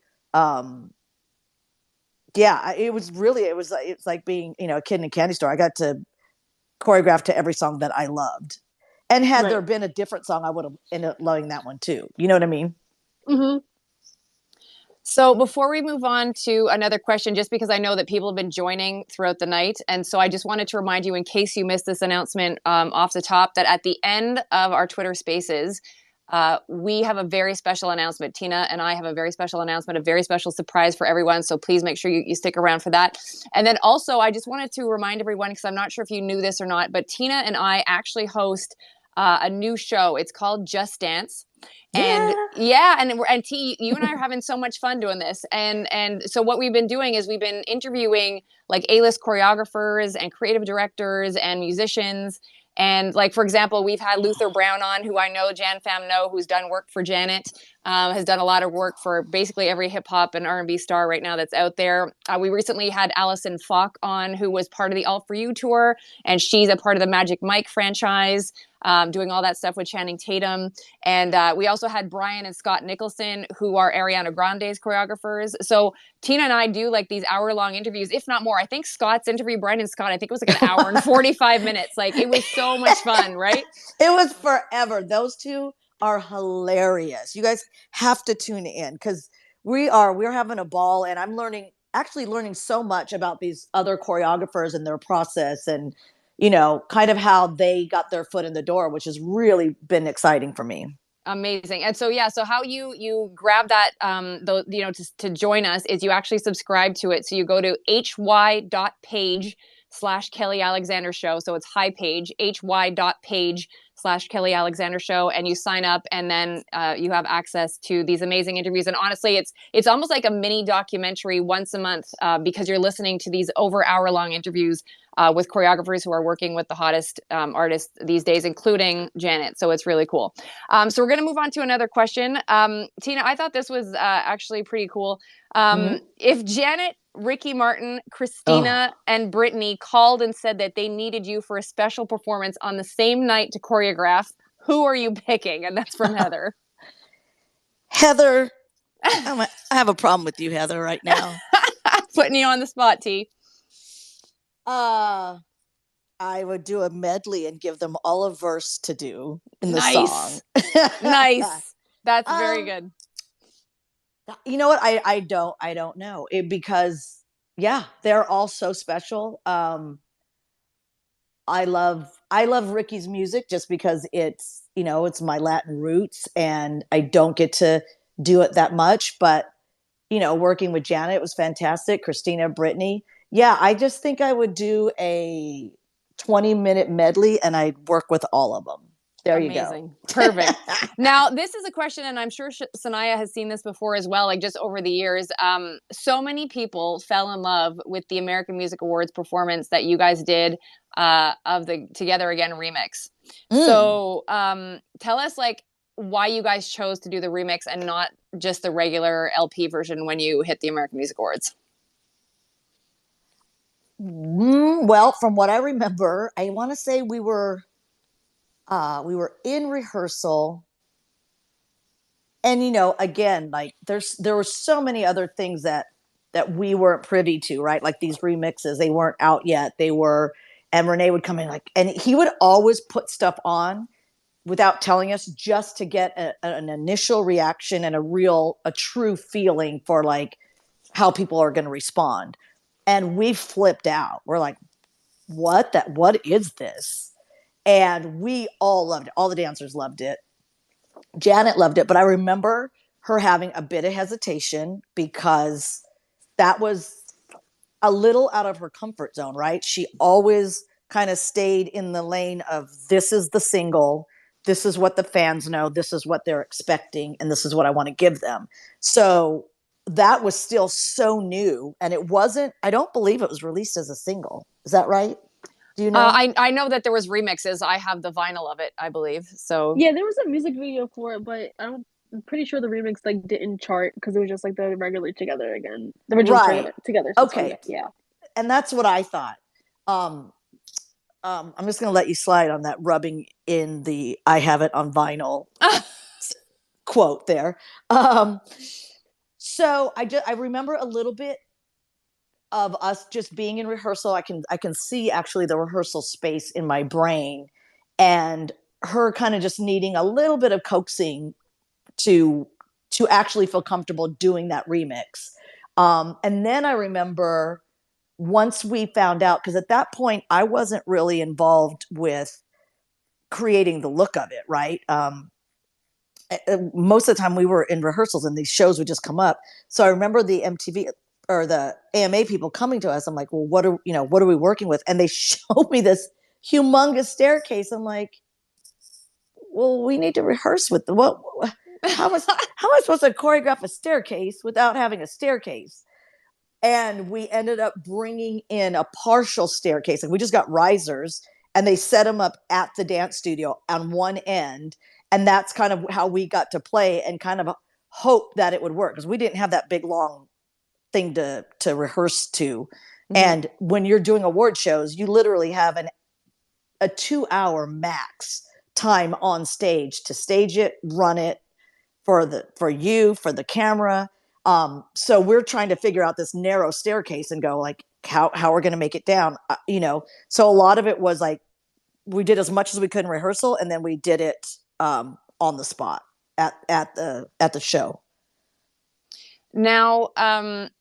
S3: it's like being, a kid in a candy store. I got to choreograph to every song that I loved. And had there been a different song, I would have ended up loving that one too. You know what I mean?
S1: Mm-hmm.
S2: So before we move on to another question, just because I know that people have been joining throughout the night, and so I just wanted to remind you, in case you missed this announcement off the top, that at the end of our Twitter Spaces, we have a very special announcement. Tina and I have a very special announcement, a very special surprise for everyone. So please make sure you stick around for that. And then also, I just wanted to remind everyone, because I'm not sure if you knew this or not, but Tina and I actually host a new show. It's called Just Dance. And and T, you and I are having so much fun doing this. And so what we've been doing is we've been interviewing like A-list choreographers and creative directors and musicians. And like, for example, we've had Luther Brown on, who I know Jan Fam know, who's done work for Janet, has done a lot of work for basically every hip hop and R&B star right now that's out there. We recently had Allison Falk on, who was part of the All For You tour, and she's a part of the Magic Mike franchise, doing all that stuff with Channing Tatum. And we also had Brian and Scott Nicholson, who are Ariana Grande's choreographers. So Tina and I do like these hour-long interviews, if not more. I think Scott's interview, Brian and Scott, I think it was like an hour and 45 minutes. Like, it was so much fun, right?
S3: It was forever. Those two are hilarious. You guys have to tune in, because we're having a ball, and I'm actually learning so much about these other choreographers and their process, and kind of how they got their foot in the door, which has really been exciting for me.
S2: Amazing. And so, so how you grab that, to join us is you actually subscribe to it. So you go to hy.page/Kelly Alexander Show. So it's high page, hy.page/Kelly Alexander Show. And you sign up, and then you have access to these amazing interviews. And honestly, it's almost like a mini documentary once a month, because you're listening to these over hour-long interviews with choreographers who are working with the hottest artists these days, including Janet. So it's really cool. So we're going to move on to another question. Tina, I thought this was actually pretty cool. If Janet, Ricky Martin, Christina, and Brittany called and said that they needed you for a special performance on the same night to choreograph, who are you picking? And that's from Heather.
S3: Heather, I have a problem with you, Heather, right now.
S2: Putting you on the spot, T.
S3: I would do a medley and give them all a verse to do in the song.
S2: Nice. That's very good.
S3: You know what? I don't know because they're all so special. I love Ricky's music just because it's my Latin roots, and I don't get to do it that much, but working with Janet was fantastic. Christina, Brittany. Yeah, I just think I would do a 20-minute medley, and I'd work with all of them. There you go.
S2: Perfect. Now, this is a question, and I'm sure Sanaya has seen this before as well, like just over the years. So many people fell in love with the American Music Awards performance that you guys did of the Together Again remix. So tell us, like, why you guys chose to do the remix and not just the regular LP version when you hit the American Music Awards.
S3: Well, from what I remember, I want to say we were in rehearsal, and again, like there were so many other things that we weren't privy to, right? Like these remixes, they weren't out yet. And Renee would come in and he would always put stuff on without telling us, just to get an initial reaction and a true feeling for like how people are going to respond. And we flipped out. We're like, what is this? And we all loved it. All the dancers loved it. Janet loved it. But I remember her having a bit of hesitation because that was a little out of her comfort zone, right? She always kind of stayed in the lane of, this is the single, this is what the fans know, this is what they're expecting, and this is what I want to give them. So that was still so new, and I don't believe it was released as a single. Is that right? Do you know?
S2: I know that there was remixes. I have the vinyl of it, I believe. So
S1: Yeah, there was a music video for it, but I'm pretty sure the remix like didn't chart because it was just like the regular Together Again, the original
S3: Right.
S1: Together song.
S3: Okay.
S1: Yeah.
S3: And that's what I thought. Um, I'm just going to let you slide on that rubbing in the I have it on vinyl quote there. So I remember a little bit of us just being in rehearsal. I can see actually the rehearsal space in my brain, and her kind of just needing a little bit of coaxing to actually feel comfortable doing that remix. And then I remember once we found out, because at that point I wasn't really involved with creating the look of it, right? Most of the time we were in rehearsals and these shows would just come up. So I remember the MTV or the AMA people coming to us. I'm like, well, what are we working with? And they showed me this humongous staircase. I'm like, well, we need to rehearse with what? How am I supposed to choreograph a staircase without having a staircase? And we ended up bringing in a partial staircase. Like we just got risers and they set them up at the dance studio on one end. And that's kind of how we got to play and kind of hope that it would work, because we didn't have that big long thing to rehearse to. Mm-hmm. And when you're doing award shows, you literally have a 2-hour max time on stage to stage it, run it for the camera. So we're trying to figure out this narrow staircase and go like how we're going to make it down, so a lot of it was like we did as much as we could in rehearsal, and then we did it on the spot at the show.
S2: Now,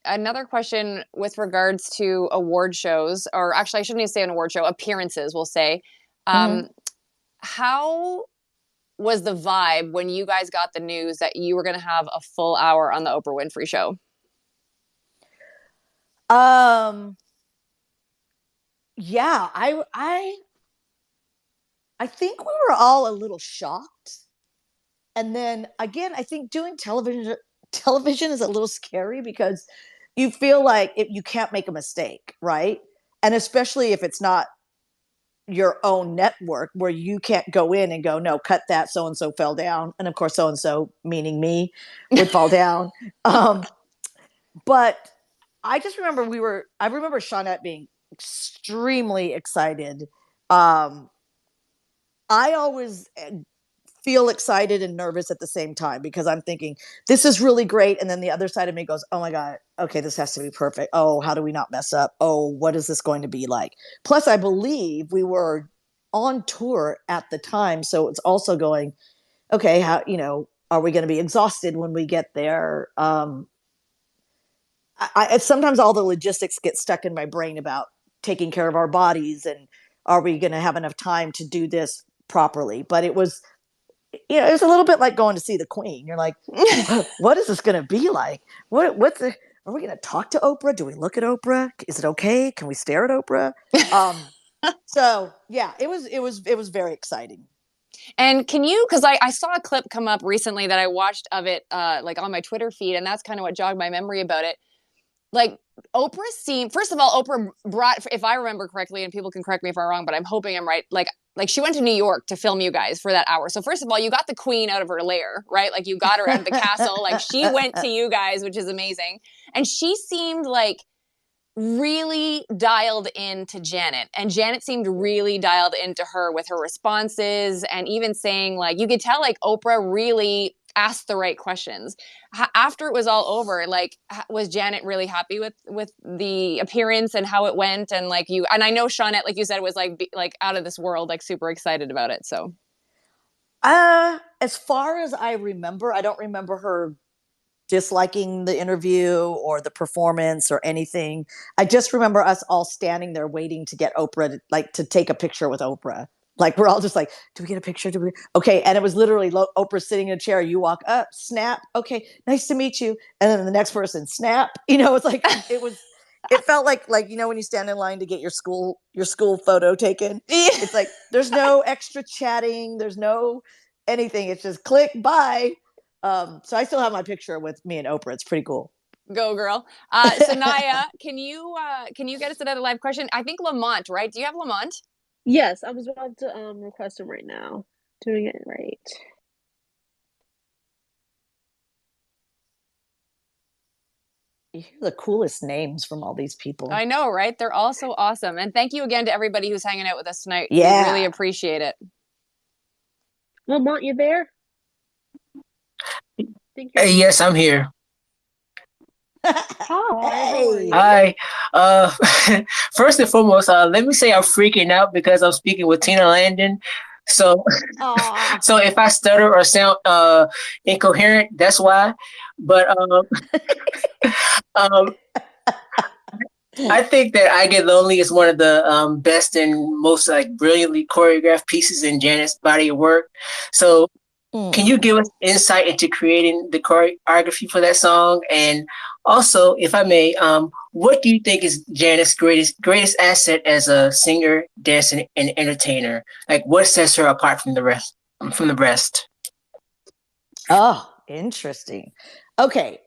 S2: another question with regards to award shows, or actually I shouldn't even say an award show, appearances, we'll say. How was the vibe when you guys got the news that you were going to have a full hour on the Oprah Winfrey Show?
S3: Yeah, I think we were all a little shocked. And then again, I think doing television is a little scary because you feel like you can't make a mistake, right? And especially if it's not your own network, where you can't go in and go, no, cut that, so and so fell down, and of course so and so, meaning me, would fall down. But I just remember I remember Shawnette being extremely excited. I always feel excited and nervous at the same time, because I'm thinking this is really great, and then the other side of me goes, oh my god, okay, this has to be perfect. Oh, how do we not mess up? Oh, what is this going to be like? Plus I believe we were on tour at the time, so it's also going, okay, how, are we going to be exhausted when we get there? Sometimes all the logistics get stuck in my brain about taking care of our bodies, and are we going to have enough time to do this properly? But it was a little bit like going to see the Queen. You're like, what is this going to be like? Are we going to talk to Oprah? Do we look at Oprah? Is it okay? Can we stare at Oprah? So yeah, it was very exciting.
S2: And can you, because I saw a clip come up recently that I watched of it like on my Twitter feed, and that's kind of what jogged my memory about it. Like first of all, Oprah brought, if I remember correctly, and people can correct me if I'm wrong, but I'm hoping I'm right, like she went to New York to film you guys for that hour. So first of all, you got the Queen out of her lair, right? Like you got her out of the castle. Like she went to you guys, which is amazing. And she seemed like really dialed into Janet, and Janet seemed really dialed into her with her responses, and even saying, like, you could tell like Oprah really asked the right questions. After it was all over, like, was Janet really happy with the appearance and how it went? And like and I know Shawnette, like you said, was like out of this world, like super excited about it. So
S3: as far as I remember, I don't remember her disliking the interview or the performance or anything. I just remember us all standing there waiting to get Oprah, to take a picture with Oprah. Like we're all just like, do we get a picture? Okay. And it was literally Oprah sitting in a chair. You walk up, snap. Okay. Nice to meet you. And then the next person, snap. It's like, it felt like, when you stand in line to get your school photo taken, it's like, there's no extra chatting. There's no anything. It's just click, bye. So I still have my picture with me and Oprah. It's pretty cool.
S2: Go girl. Sanaya, can you get us another live question? I think Lamont, right? Do you have Lamont?
S1: Yes, I was about to request him right now. Doing it right.
S3: You hear the coolest names from all these people.
S2: I know, right? They're all so awesome. And thank you again to everybody who's hanging out with us tonight.
S3: Yeah.
S2: We really appreciate it.
S1: Lamont, you there?
S6: Yes, I'm here.
S1: Hi.
S6: Hi. First and foremost, let me say I'm freaking out because I'm speaking with Tina Landon. So, so if I stutter or sound incoherent, that's why. But um, I think that I Get Lonely is one of the best and most like brilliantly choreographed pieces in Janet's body of work. So can you give us insight into creating the choreography for that song? And also, if I may, what do you think is Janet's greatest asset as a singer, dancer, and entertainer? Like, what sets her apart from the rest?
S3: Oh, interesting. Okay.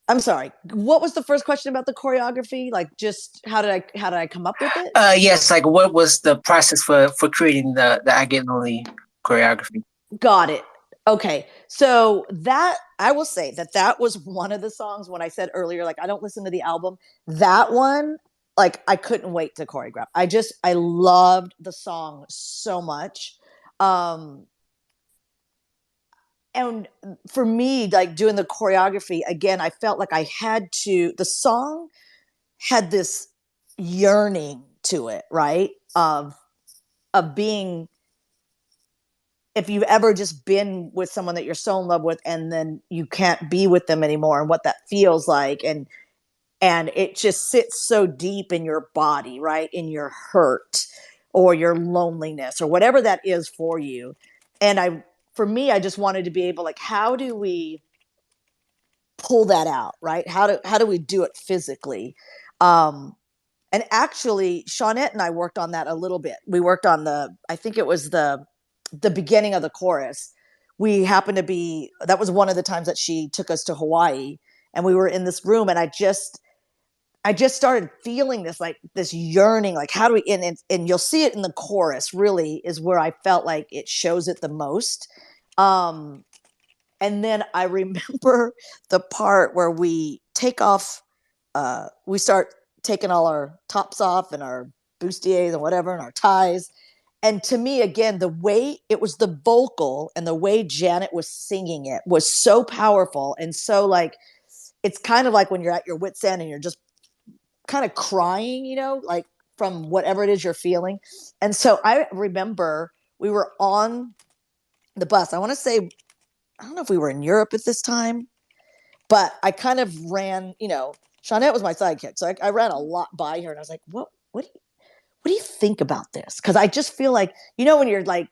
S3: I'm sorry. What was the first question about the choreography? Like, just how did I come up with it?
S6: Yes. Like, what was the process for creating the I Get Lonely choreography?
S3: Got it. Okay. So that I will say that was one of the songs when I said earlier, like, I don't listen to the album. That one, like, I couldn't wait to choreograph. I loved the song so much. And for me, like doing the choreography again, I felt like the song had this yearning to it, right? Of being, if you've ever just been with someone that you're so in love with and then you can't be with them anymore, and what that feels like, and it just sits so deep in your body, right? In your hurt or your loneliness or whatever that is for you. And for me, I just wanted to be able, like, how do we pull that out, right? How do we do it physically? And actually, Shawnette and I worked on that a little bit. We worked on I think it was the beginning of the chorus. That was one of the times that she took us to Hawaii, and we were in this room, and I just started feeling this yearning, like, how do we, and you'll see it in the chorus, really is where I felt like it shows it the most. And then I remember the part where we start taking all our tops off and our bustiers and whatever and our ties. And to me, again, the way it was, the vocal and the way Janet was singing it was so powerful. And so, like, it's kind of like when you're at your wit's end and you're just kind of crying, like from whatever it is you're feeling. And so I remember we were on the bus. I want to say, I don't know if we were in Europe at this time, but I kind of ran, Shawnette was my sidekick. So I ran a lot by her, and I was like, what do you think about this? Because I just feel like, when you're like,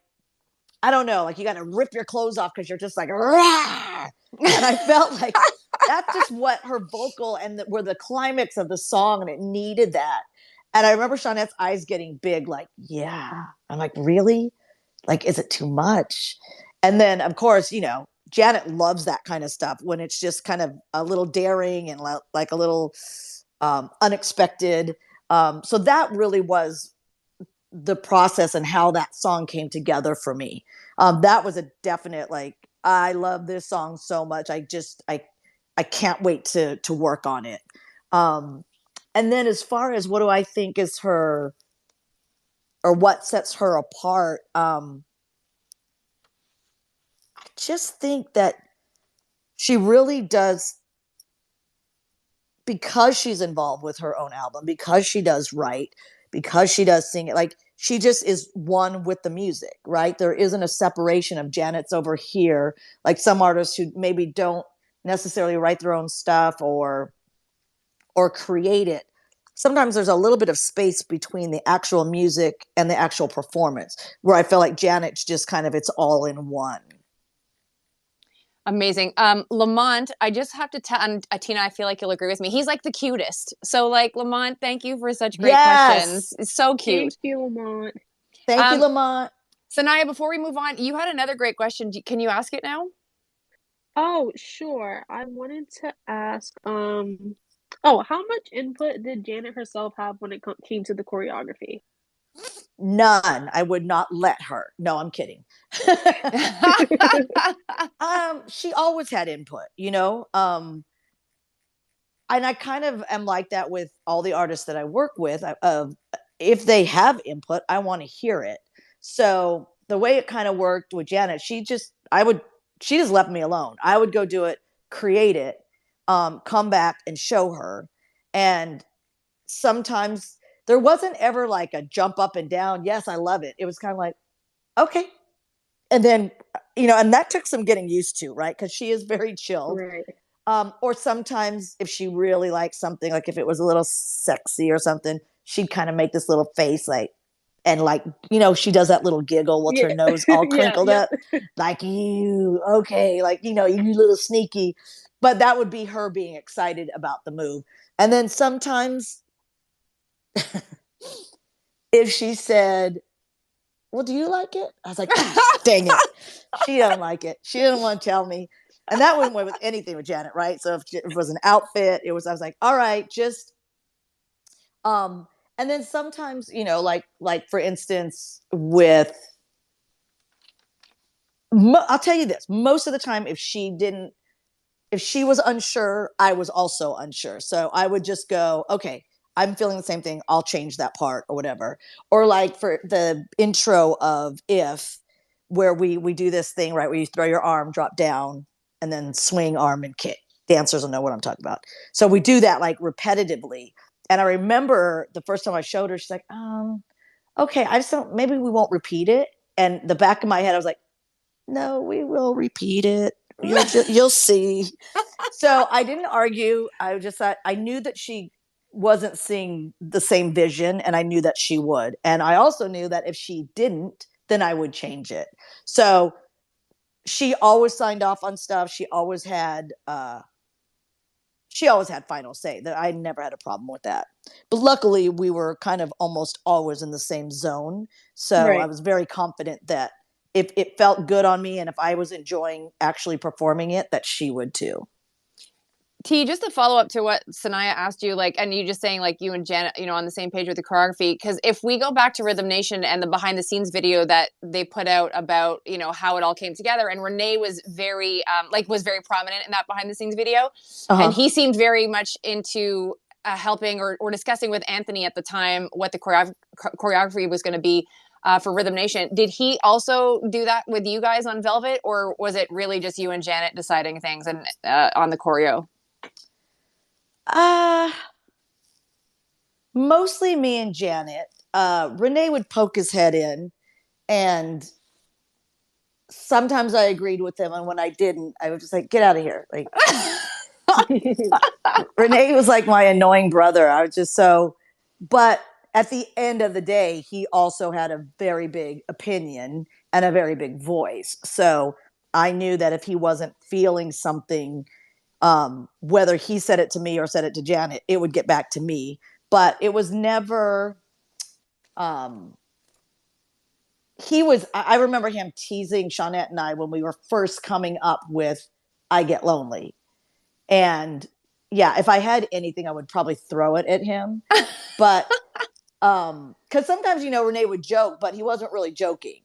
S3: I don't know, like you got to rip your clothes off because you're just like, rah! And I felt like that's just what her vocal and were the climax of the song, and it needed that. And I remember Shawnette's eyes getting big, like, yeah. I'm like, really? Like, is it too much? And then, of course, Janet loves that kind of stuff when it's just kind of a little daring and like a little unexpected. So that really was the process and how that song came together for me. That was a definite, like, I love this song so much. I can't wait to work on it. And then as far as what do I think is her, or what sets her apart, I just think that she really does, because she's involved with her own album, because she does write, because she does sing it, like, she just is one with the music, right? There isn't a separation of Janet's over here, like some artists who maybe don't necessarily write their own stuff or create it. Sometimes there's a little bit of space between the actual music and the actual performance, where I feel like Janet's just kind of, it's all in one.
S2: Amazing. Lamont, I just have to tell, Tina, I feel like you'll agree with me. He's like the cutest. So, like, Lamont, thank you for such great questions. It's so cute.
S1: Thank you, Lamont.
S3: Thank you, Lamont.
S2: Sanaya, before we move on, you had another great question. Can you ask it now?
S1: Oh, sure. I wanted to ask, oh, how much input did Janet herself have when it came to the choreography?
S3: None. I would not let her. No, I'm kidding. She always had input, you know. And I kind of am like that with all the artists that I work with. If they have input, I want to hear it. So the way it kind of worked with Janet, she just left me alone. I would go do it, create it, come back and show her. And sometimes there wasn't ever like a jump up and down. Yes, I love it. It was kind of like, okay. And then, and that took some getting used to, right? Because she is very chilled.
S1: Right.
S3: Or sometimes if she really liked something, like if it was a little sexy or something, she'd kind of make this little face like, and like, she does that little giggle with
S1: Yeah.
S3: her nose all
S1: Yeah,
S3: crinkled
S1: yep.
S3: up, like, you, okay, like, you little sneaky. But that would be her being excited about the move. And then sometimes if she said, well, do you like it? I was like, dang it. She don't like it. She didn't want to tell me. And that went with anything with Janet, right? So if it was an outfit, I was like, all right, just, and then sometimes, like for instance, I'll tell you this, most of the time, if she was unsure, I was also unsure. So I would just go, okay, I'm feeling the same thing. I'll change that part or whatever. Or like for the intro of If, where we do this thing, right, where you throw your arm, drop down, and then swing arm and kick. Dancers will know what I'm talking about. So we do that like repetitively. And I remember the first time I showed her, she's like, okay, I just don't, maybe we won't repeat it. And the back of my head, I was like, no, we will repeat it. You'll see. So I didn't argue. I just thought, I knew that she wasn't seeing the same vision, and I knew that she would. And I also knew that if she didn't, then I would change it. So she always signed off on stuff. She always had final say. That I never had a problem with that. But luckily, we were kind of almost always in the same zone. So I
S1: Right.
S3: was very confident that if it felt good on me and if I was enjoying actually performing it, that she would too.
S2: T, just to follow up to what Sanaya asked you, like, and you just saying like you and Janet, on the same page with the choreography. Because if we go back to Rhythm Nation and the behind the scenes video that they put out about, how it all came together, and Renee was very, was very prominent in that behind the scenes video, and he seemed very much into helping or discussing with Anthony at the time what the choreography was going to be. For Rhythm Nation, did he also do that with you guys on Velvet, or was it really just you and Janet deciding things and on the choreo?
S3: Mostly me and Janet. Renee would poke his head in, and sometimes I agreed with him, and when I didn't, I was just like, "Get out of here!" Like Renee was like my annoying brother. I was just so, but at the end of the day, he also had a very big opinion and a very big voice. So I knew that if he wasn't feeling something, whether he said it to me or said it to Janet, it would get back to me. But it was never. I remember him teasing Shawnette and I when we were first coming up with I Get Lonely. And yeah, if I had anything, I would probably throw it at him. But because sometimes, Renee would joke, but he wasn't really joking,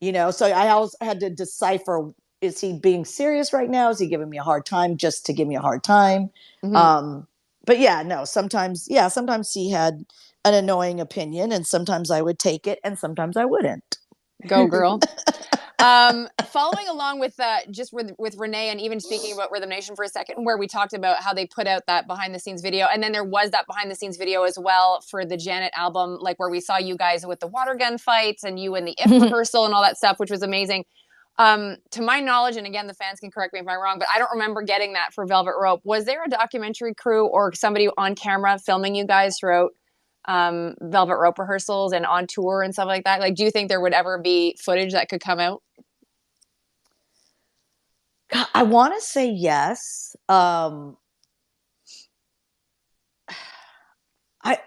S3: so I always had to decipher, is he being serious right now? Is he giving me a hard time just to give me a hard time? But yeah, no, sometimes he had an annoying opinion, and sometimes I would take it and sometimes I wouldn't.
S2: Go girl. Following along with just with Renee, and even speaking about Rhythm Nation for a second, where we talked about how they put out that behind the scenes video, and then there was that behind the scenes video as well for the Janet album, like where we saw you guys with the water gun fights and you in the If rehearsal and all that stuff, which was amazing. To my knowledge, and again, the fans can correct me if I'm wrong, but I don't remember getting that for Velvet Rope. Was there a documentary crew or somebody on camera filming you guys throughout Velvet Rope rehearsals and on tour and stuff like that? Like, do you think there would ever be footage that could come out?
S3: I want to say yes. I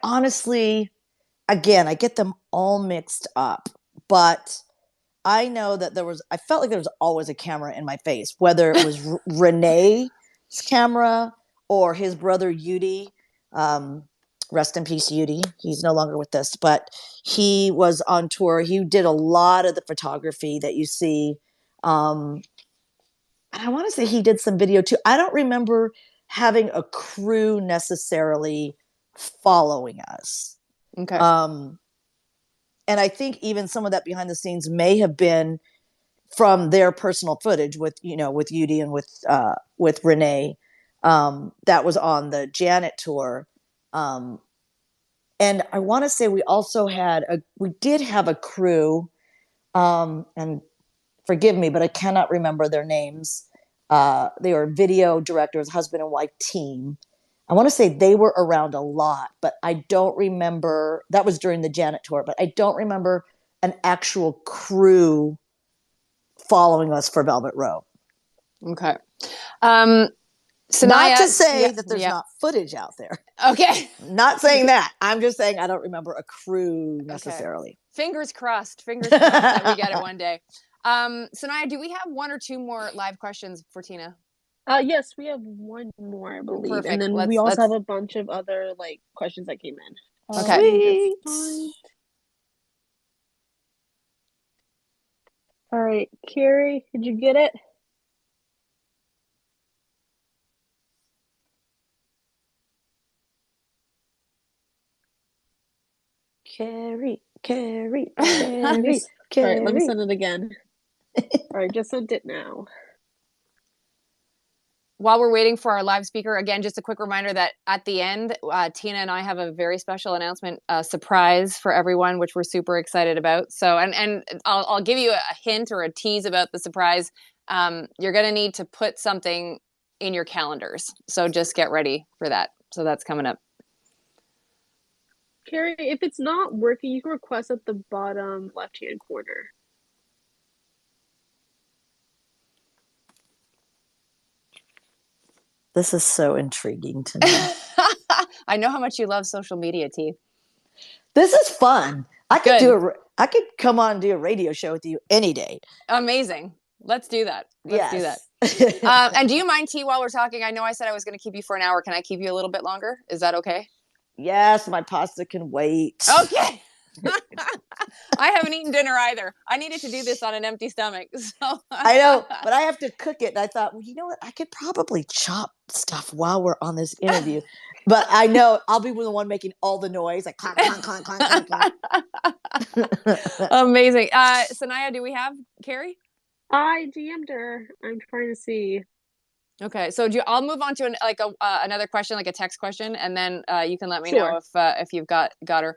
S3: honestly, again, I get them all mixed up, but I know that I felt like there was always a camera in my face, whether it was Renee's camera or his brother Yudi. Rest in peace, Yudi. He's no longer with us, but he was on tour. He did a lot of the photography that you see. I want to say he did some video too. I don't remember having a crew necessarily following us.
S2: Okay.
S3: And I think even some of that behind the scenes may have been from their personal footage with Yudi and with Renee, that was on the Janet tour. And I want to say we did have a crew, and forgive me, but I cannot remember their names. They were video directors, husband and wife team. I want to say they were around a lot, but I don't remember. That was during the Janet tour, but I don't remember an actual crew following us for Velvet Rope.
S2: Okay.
S3: Not to say that there's not footage out there.
S2: Okay.
S3: Not saying that. I'm just saying I don't remember a crew necessarily.
S2: Okay. Fingers crossed that we get it one day. Sanaya, do we have one or two more live questions for Tina?
S1: Yes, we have one more, I believe.
S2: Perfect.
S1: And then we also have a bunch of other questions that came in.
S2: Okay.
S1: All right, Carrie, did you get it?
S3: Carrie.
S1: All right, let me send it again. All right, just sent it now.
S2: While we're waiting for our live speaker, again, just a quick reminder that at the end, Tina and I have a very special announcement, surprise for everyone, which we're super excited about. So, and I'll give you a hint or a tease about the surprise. You're going to need to put something in your calendars. So just get ready for that. So that's coming up.
S1: Carrie, if it's not working, you can request at the bottom left-hand corner.
S3: This is so intriguing to me.
S2: I know how much you love social media, T.
S3: This is fun. I could come on and do a radio show with you any day.
S2: Amazing. Let's do that. Let's do that. And do you mind, T, while we're talking? I know I said I was going to keep you for an hour. Can I keep you a little bit longer? Is that okay?
S3: Yes, my pasta can wait.
S2: Okay. I haven't eaten dinner either. I needed to do this on an empty stomach. So
S3: I know, but I have to cook it. And I thought, well, you know what? I could probably chop stuff while we're on this interview. But I know I'll be the one making all the noise, like clunk, clunk, clunk, clunk, clunk, clunk.
S2: Amazing. Sanaya, do we have Carrie?
S1: I DM'd her. I'm trying to see.
S2: Okay, so I'll move on to another question, like a text question, and then you can let me know if you've got her.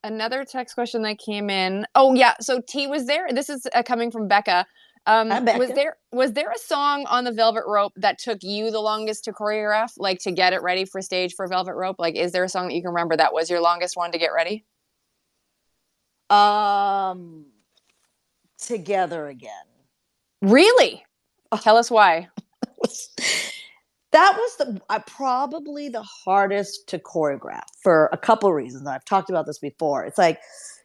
S2: Another text question that came in. Oh yeah, so T, was there? This is coming from Becca.
S3: Becca.
S2: Was there a song on the Velvet Rope that took you the longest to choreograph, like to get it ready for stage for Velvet Rope? Like, is there a song that you can remember that was your longest one to get ready?
S3: Together Again.
S2: Really? Tell us why.
S3: That was probably the hardest to choreograph for a couple of reasons. I've talked about this before. It's like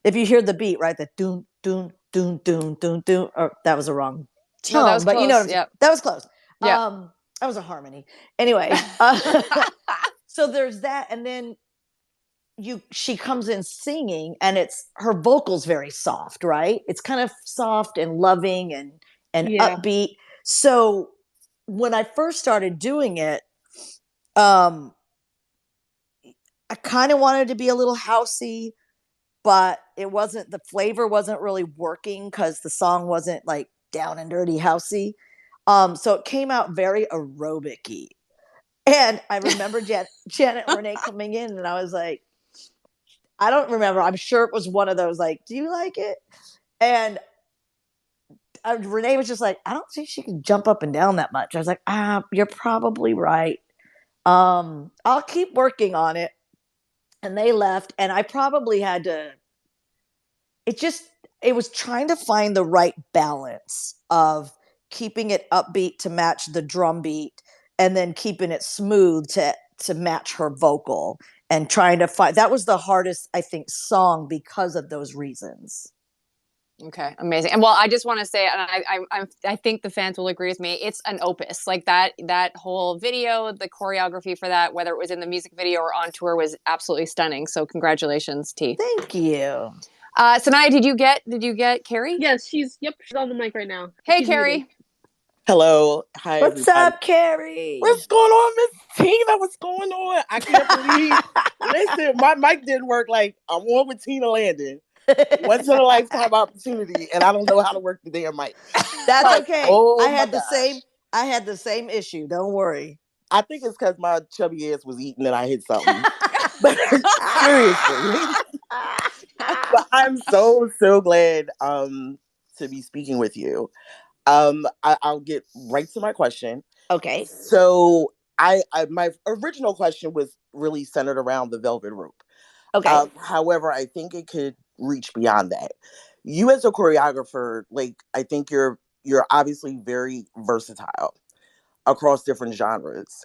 S3: if you hear the beat, right? The doon doon doon doon doon doon. Or that was the wrong tone,
S2: no, that was
S3: but
S2: close.
S3: you know what I'm saying. That was close.
S2: Yeah.
S3: That was a harmony. Anyway, so there's that, and then she comes in singing, and her vocals very soft, right? It's kind of soft and loving and upbeat. So when I first started doing it, I kind of wanted to be a little housey, but the flavor wasn't really working because the song wasn't like down and dirty housey. So it came out very aerobic-y. And I remember Janet and Renee coming in, and I was like, I don't remember. I'm sure it was one of those like, do you like it? And Renee was just like, I don't think she can jump up and down that much. I was like, you're probably right. I'll keep working on it. And they left, and I probably had to. It was trying to find the right balance of keeping it upbeat to match the drum beat, and then keeping it smooth to match her vocal, and trying to find. That was the hardest, I think, song because of those reasons.
S2: Okay, amazing. And well, I just want to say, and I think the fans will agree with me. It's an opus. Like that whole video, the choreography for that, whether it was in the music video or on tour, was absolutely stunning. So congratulations, T.
S3: Thank you.
S2: Sanaya, did you get Carrie?
S1: Yes, she's on the mic right now.
S2: Hey,
S1: She's
S2: Carrie.
S1: muted.
S7: Hello. Hi,
S3: What's
S7: everybody.
S3: up, Carrie?
S7: What's going on, Miss Tina? What's going on? I can't believe. Listen, my mic didn't work. Like, I'm on with Tina Landon. Once in a lifetime opportunity, and I don't know how to work the damn mic.
S3: That's
S7: Like,
S3: okay.
S7: oh
S3: I had
S7: my
S3: the
S7: gosh.
S3: same issue. Don't worry.
S7: I think it's because my chubby ass was eating and I hit something. But seriously. But I'm so glad to be speaking with you. I'll get right to my question.
S3: Okay.
S7: So my original question was really centered around the Velvet Rope.
S3: Okay.
S7: However, I think it could reach beyond that. You as a choreographer, like I think you're obviously very versatile across different genres.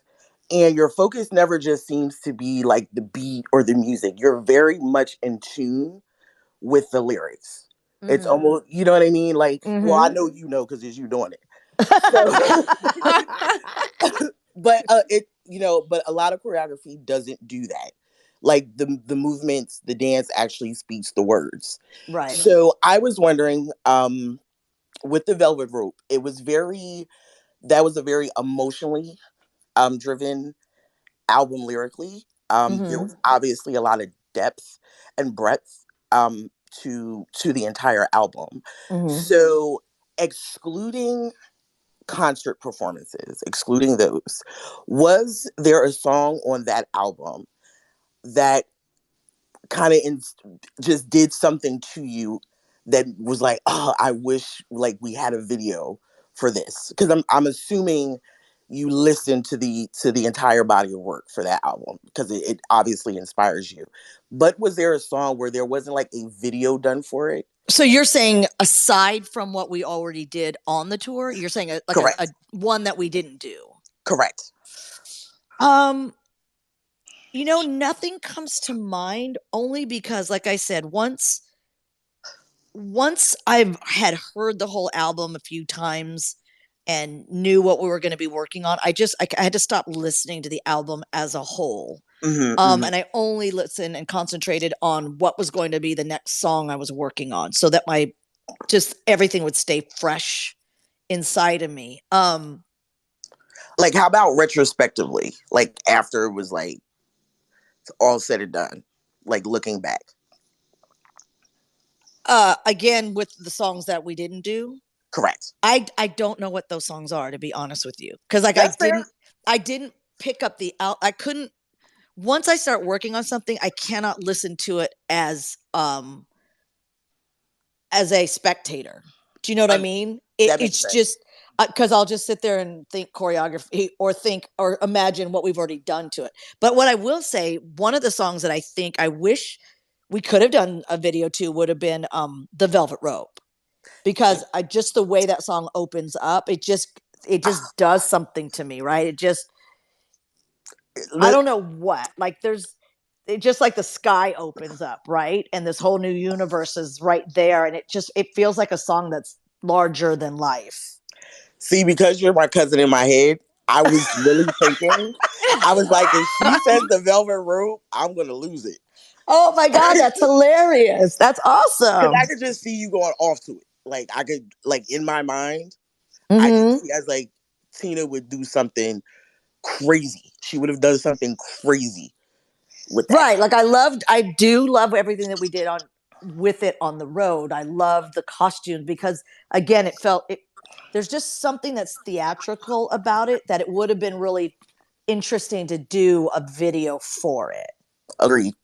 S7: And your focus never just seems to be like the beat or the music. You're very much in tune with the lyrics. Mm-hmm. It's almost, you know what I mean? Like, well, I know you know because it's you doing it. So, but but a lot of choreography doesn't do that. Like the movements, the dance actually speaks the words.
S3: Right.
S7: So I was wondering, with the Velvet Rope, that was a very emotionally driven album lyrically. There was obviously a lot of depth and breadth to the entire album. So excluding concert performances, excluding those, was there a song on that album that kind of just did something to you that was like, oh, I wish like we had a video for this? Because I'm assuming you listened to the entire body of work for that album because it obviously inspires you. But was there a song where there wasn't like a video done for it?
S3: So you're saying aside from what we already did on the tour, you're saying a one that we didn't do.
S7: Correct.
S3: Nothing comes to mind only because, like I said, once I've had heard the whole album a few times and knew what we were going to be working on, I had to stop listening to the album as a whole. And I only listened and concentrated on what was going to be the next song I was working on so that everything would stay fresh inside of me.
S7: Like, how about retrospectively? Like, after it was like all said and done, like looking back.
S3: Again, with the songs that we didn't do.
S7: Correct.
S3: I don't know what those songs are, to be honest with you, because like I didn't pick up I couldn't. Once I start working on something, I cannot listen to it as a spectator. Do you know what I mean? It's sense. Just because I'll just sit there and think choreography or imagine what we've already done to it. But what I will say, one of the songs that I think I wish we could have done a video to would have been The Velvet Rope, because just the way that song opens up, it just does something to me, right? I don't know what, like it just like the sky opens up, right? And this whole new universe is right there. And it feels like a song that's larger than life.
S7: See, because you're my cousin in my head, I was really thinking, I was like, if she says The Velvet Rope, I'm going to lose it.
S3: Oh my God, that's hilarious. That's awesome.
S7: Because I could just see you going off to it. Like, I could, like, in my mind, I could see as, like, Tina would do something crazy. She would have done something crazy with that.
S3: Right. Like, I do love everything that we did with it on the road. I love the costumes because, again, there's just something that's theatrical about it that it would have been really interesting to do a video for it.
S7: Agreed.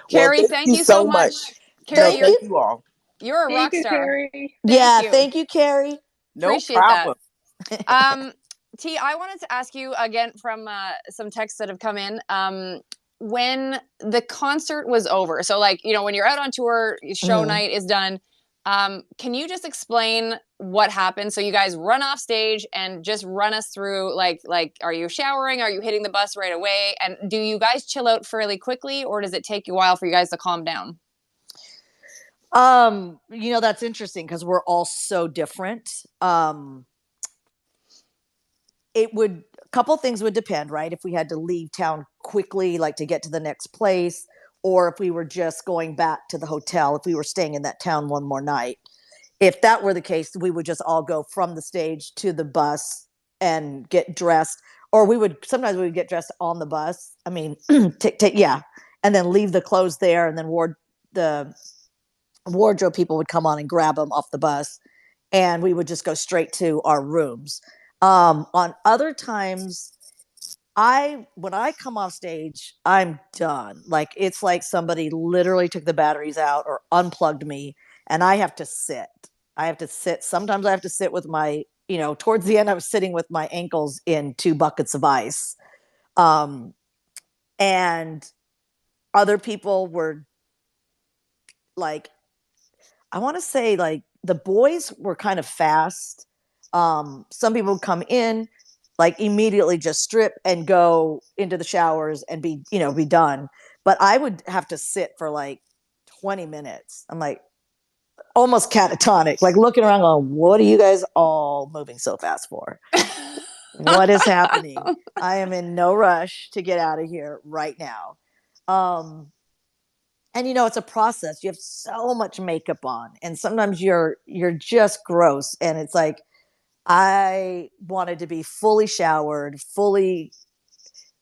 S2: Carrie,
S7: well,
S2: thank you so much.
S3: Carrie,
S7: thank you all.
S2: You're a rock star.
S1: Carrie.
S3: Thank you, Carrie.
S2: Appreciate
S7: problem.
S2: That. T, I wanted to ask you again from some texts that have come in. When the concert was over, so like, when you're out on tour, show night is done. Can you just explain what happened? So you guys run off stage and just run us through, like, are you showering? Are you hitting the bus right away? And do you guys chill out fairly quickly, or does it take a while for you guys to calm down?
S3: That's interesting because we're all so different. A couple things would depend, right? If we had to leave town quickly, like to get to the next place, or if we were just going back to the hotel, if we were staying in that town one more night. If that were the case, we would just all go from the stage to the bus and get dressed, or sometimes we would get dressed on the bus. I mean, yeah, and then leave the clothes there, and then the wardrobe people would come on and grab them off the bus, and we would just go straight to our rooms. On other times, when I come off stage, I'm done. Like, it's like somebody literally took the batteries out or unplugged me, and I have to sit. Sometimes I have to sit with my, towards the end, I was sitting with my ankles in 2 buckets of ice. And other people were like, I want to say, like, the boys were kind of fast. Some people would come in, like, immediately just strip and go into the showers and be done. But I would have to sit for like 20 minutes. I'm like almost catatonic, like looking around going, what are you guys all moving so fast for? What is happening? I am in no rush to get out of here right now. And it's a process. You have so much makeup on, and sometimes you're just gross, and it's like, I wanted to be fully showered,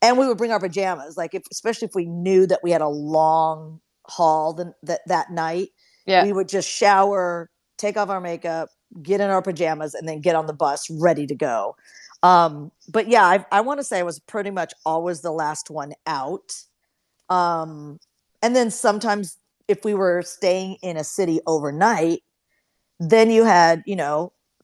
S3: and we would bring our pajamas, like, especially if we knew that we had a long haul that night.
S2: Yeah.
S3: We would just shower, take off our makeup, get in our pajamas, and then get on the bus ready to go. But yeah, I want to say I was pretty much always the last one out. And then sometimes if we were staying in a city overnight, then you had,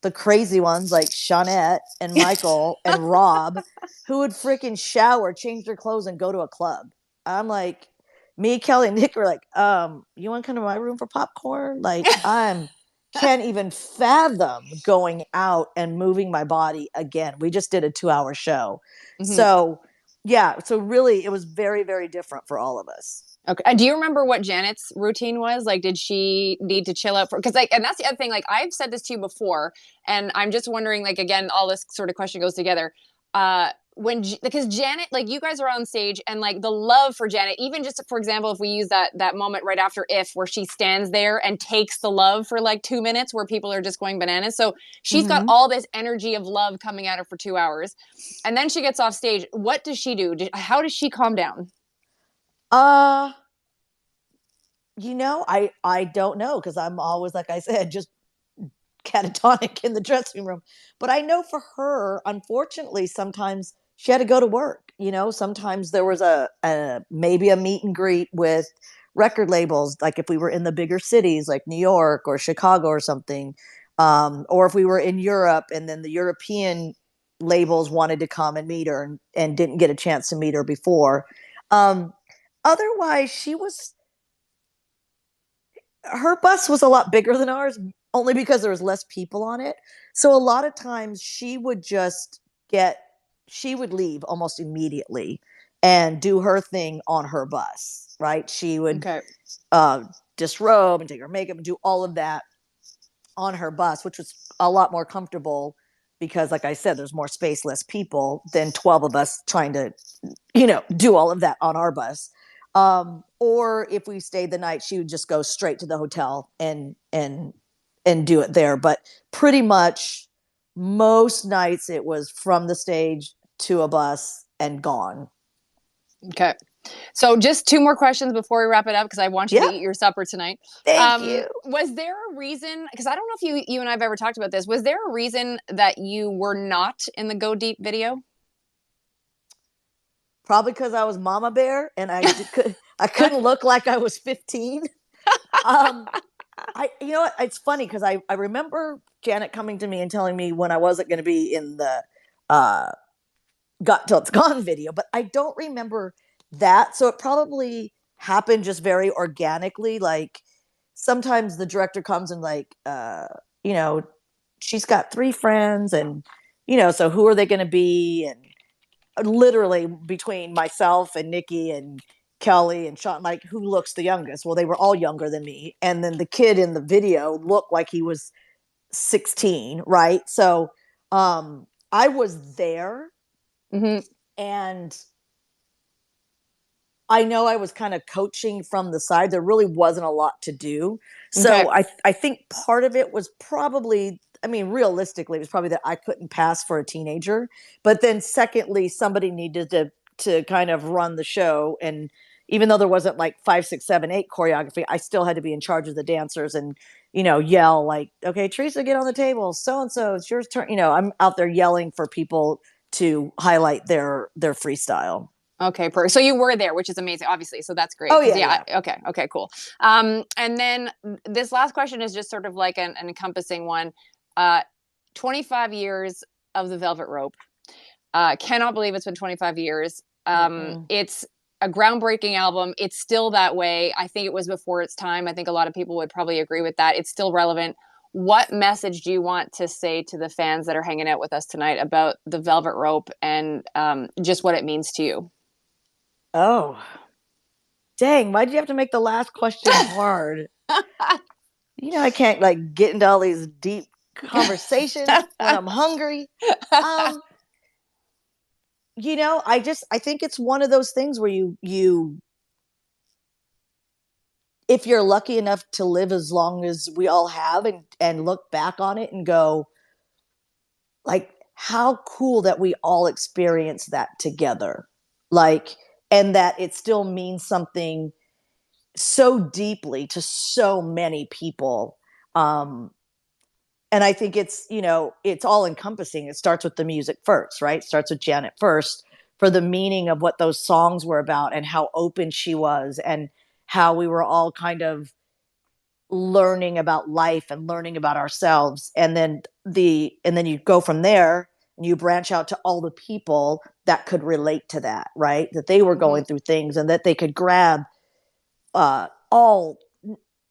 S3: the crazy ones like Shawnette and Michael and Rob, who would freaking shower, change their clothes, and go to a club. I'm like, me, Kelly, and Nick were like, you want to come to my room for popcorn? Like, can't even fathom going out and moving my body again. We just did a 2-hour show. Mm-hmm. So yeah, so really it was very, very different for all of us.
S2: Okay. And do you remember what Janet's routine was? Like, did she need to chill out because and that's the other thing, like, I've said this to you before, and I'm just wondering, like, again, all this sort of question goes together. Because Janet, like, you guys are on stage, and like the love for Janet, even just for example, if we use that moment right after where she stands there and takes the love for like 2 minutes where people are just going bananas. So she's got all this energy of love coming at her for 2 hours. And then she gets off stage. What does she do? How does she calm down?
S3: I don't know, because I'm always, like I said, just catatonic in the dressing room. But I know for her, unfortunately, sometimes she had to go to work. Sometimes there was maybe a meet and greet with record labels, like if we were in the bigger cities like New York or Chicago or something, or if we were in Europe and then the European labels wanted to come and meet her and didn't get a chance to meet her before. Otherwise, her bus was a lot bigger than ours, only because there was less people on it. So a lot of times she would leave almost immediately and do her thing on her bus, right? She would disrobe and take her makeup and do all of that on her bus, which was a lot more comfortable because, like I said, there's more space, less people than 12 of us trying to, do all of that on our bus. Or if we stayed the night, she would just go straight to the hotel and do it there. But pretty much most nights it was from the stage to a bus and gone.
S2: Okay. So just 2 more questions before we wrap it up, because I want you to eat your supper tonight.
S3: Thank you.
S2: Was there a reason, because I don't know if you and I have ever talked about this, was there a reason that you were not in the Go Deep video?
S3: Probably because I was Mama Bear and I couldn't look like I was 15. It's funny because I remember Janet coming to me and telling me when I wasn't going to be in the Got Till It's Gone video, but I don't remember that. So it probably happened just very organically. Like, sometimes the director comes and like, she's got 3 friends and, so who are they going to be? And literally between myself and Nikki and Kelly and Sean, like, who looks the youngest? Well, they were all younger than me. And then the kid in the video looked like he was 16, right? So I was there, and I know I was kind of coaching from the side. There really wasn't a lot to do. So I think part of it was probably, I mean, realistically, it was probably that I couldn't pass for a teenager. But then secondly, somebody needed to kind of run the show. And even though there wasn't like 5, 6, 7, 8 choreography, I still had to be in charge of the dancers and, yell like, okay, Teresa, get on the table. So-and-so, it's your turn. I'm out there yelling for people to highlight their freestyle.
S2: Okay, so you were there, which is amazing, obviously. So that's great.
S3: Oh, yeah.
S2: Okay, cool. And then this last question is just sort of like an encompassing one. 25 years of the Velvet Rope. Cannot believe it's been 25 years. It's a groundbreaking album. It's still that way. I think it was before its time. I think a lot of people would probably agree with that. It's still relevant. What message do you want to say to the fans that are hanging out with us tonight about the Velvet Rope and just what it means to you?
S3: Oh, dang. Why'd you have to make the last question hard? I can't like get into all these deep conversations when I'm hungry. I think it's one of those things where you if you're lucky enough to live as long as we all have and look back on it and go, like, how cool that we all experienced that together. Like, and that it still means something so deeply to so many people. And I think it's all encompassing. It starts with the music first, right? It starts with Janet first, for the meaning of what those songs were about and how open she was and how we were all kind of learning about life and learning about ourselves. And then you go from there and you branch out to all the people that could relate to that, right? That they were going through things and that they could grab all,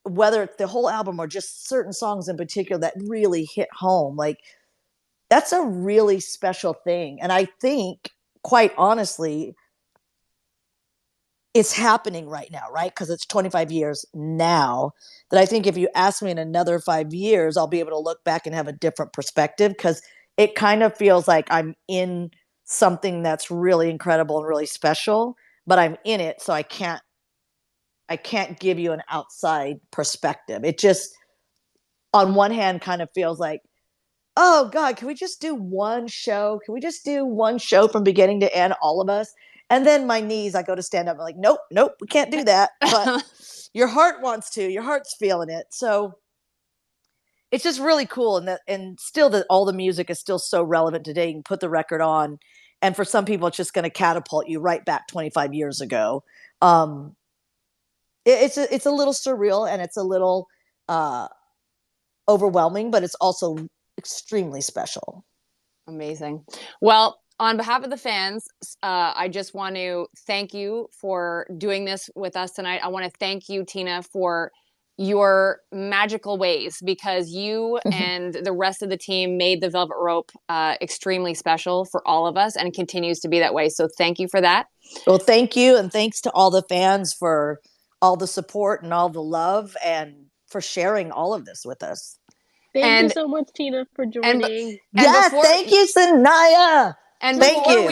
S3: whether it's the whole album or just certain songs in particular that really hit home. Like, that's a really special thing. And I think, quite honestly, it's happening right now, right? Because it's 25 years now, that I think if you ask me in another 5 years, I'll be able to look back and have a different perspective, because it kind of feels like I'm in something that's really incredible and really special, but I'm in it, so I can't give you an outside perspective. It just, on one hand, kind of feels like, oh God, can we just do one show? Can we just do one show from beginning to end, all of us? And then my knees, I go to stand up, I'm like, nope, we can't do that. But your heart wants to, your heart's feeling it. So it's just really cool. And still that all the music is still so relevant today. You can put the record on, and for some people, it's just going to catapult you right back 25 years ago. It's a little surreal, and it's a little overwhelming, but it's also extremely special.
S2: Amazing. Well, on behalf of the fans, I just want to thank you for doing this with us tonight. I want to thank you, Tina, for your magical ways, because you and the rest of the team made the Velvet Rope extremely special for all of us, and continues to be that way. So thank you for that.
S3: Well, thank you. And thanks to all the fans for all the support and all the love, and for sharing all of this with us.
S1: Thank you so much, Tina, for joining.
S3: Thank you, Sanaya.
S2: And before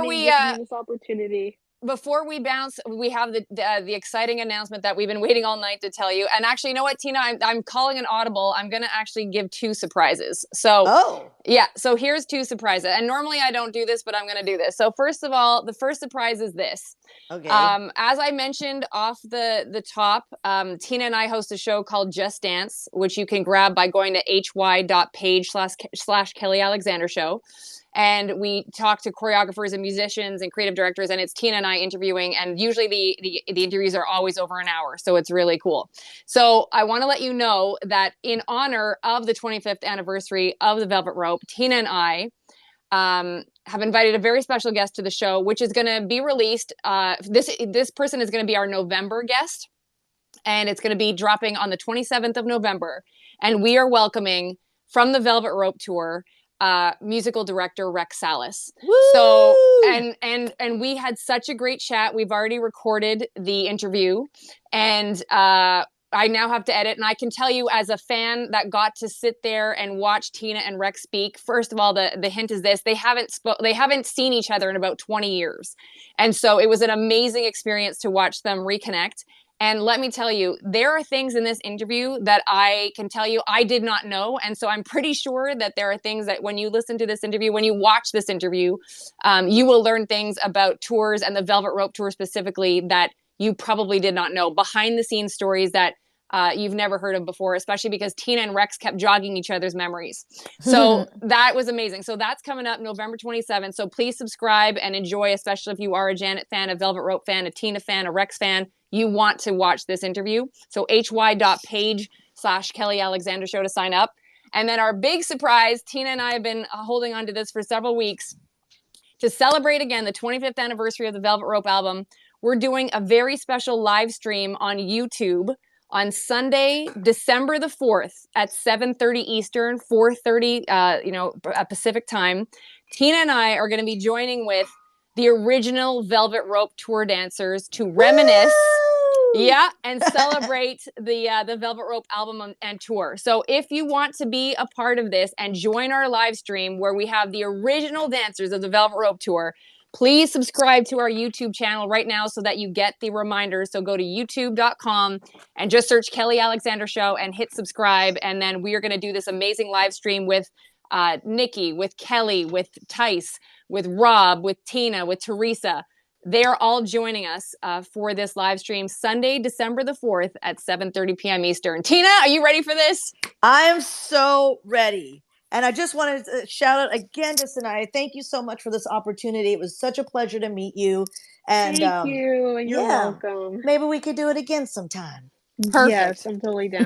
S2: we
S1: this opportunity.
S2: Before we bounce, we have the exciting announcement that we've been waiting all night to tell you. And actually, you know what, Tina? I'm calling an audible. I'm going to actually give 2 surprises. So, yeah. So here's 2 surprises. And normally I don't do this, but I'm going to do this. So first of all, the first surprise is this.
S3: Okay.
S2: As I mentioned off the top, Tina and I host a show called Just Dance, which you can grab by going to hy.page/Kelly Alexander Show. And we talk to choreographers and musicians and creative directors, and it's Tina and I interviewing, and usually the interviews are always over an hour, so it's really cool. So I want to let you know that in honor of the 25th anniversary of the Velvet Rope, Tina and I have invited a very special guest to the show, which is going to be released. This person is going to be our November guest, and it's going to be dropping on the 27th of November. And we are welcoming, from the Velvet Rope Tour, musical director Rex Salas.
S3: Woo!
S2: So and we had such a great chat. We've already recorded the interview, and I now have to edit. And I can tell you, as a fan that got to sit there and watch Tina and Rex speak, first of all, the hint is this: they haven't seen each other in about 20 years, and so it was an amazing experience to watch them reconnect. And let me tell you, there are things in this interview that I can tell you I did not know. And so I'm pretty sure that there are things that when you listen to this interview, when you watch this interview, you will learn things about tours and the Velvet Rope Tour specifically that you probably did not know. Behind the scenes stories that you've never heard of before, especially because Tina and Rex kept jogging each other's memories. So that was amazing. So that's coming up November 27th. So please subscribe and enjoy, especially if you are a Janet fan, a Velvet Rope fan, a Tina fan, a Rex fan. You want to watch this interview. So hy.page/Kelly Alexander Show to sign up. And then our big surprise, Tina and I have been holding on to this for several weeks. To celebrate again the 25th anniversary of the Velvet Rope album, we're doing a very special live stream on YouTube on Sunday, December the 4th at 7:30 Eastern, 4:30 Pacific time. Tina and I are going to be joining with the original Velvet Rope tour dancers to reminisce, and celebrate the Velvet Rope album and tour. So if you want to be a part of this and join our live stream where we have the original dancers of the Velvet Rope tour, please subscribe to our YouTube channel right now so that you get the reminders. So go to youtube.com and just search Kelly Alexander Show and hit subscribe. And then we are going to do this amazing live stream with Nikki, with Kelly, with Tice, with Rob, with Tina, with Teresa. They are all joining us for this live stream Sunday, December the 4th at 7:30 p.m. Eastern. Tina, are you ready for this?
S3: I am so ready. And I just wanted to shout out again to Sanaya. Thank you so much for this opportunity. It was such a pleasure to meet you. And
S1: Thank you. You're welcome.
S3: Maybe we could do it again sometime.
S2: Perfect.
S1: Yes, I'm totally down.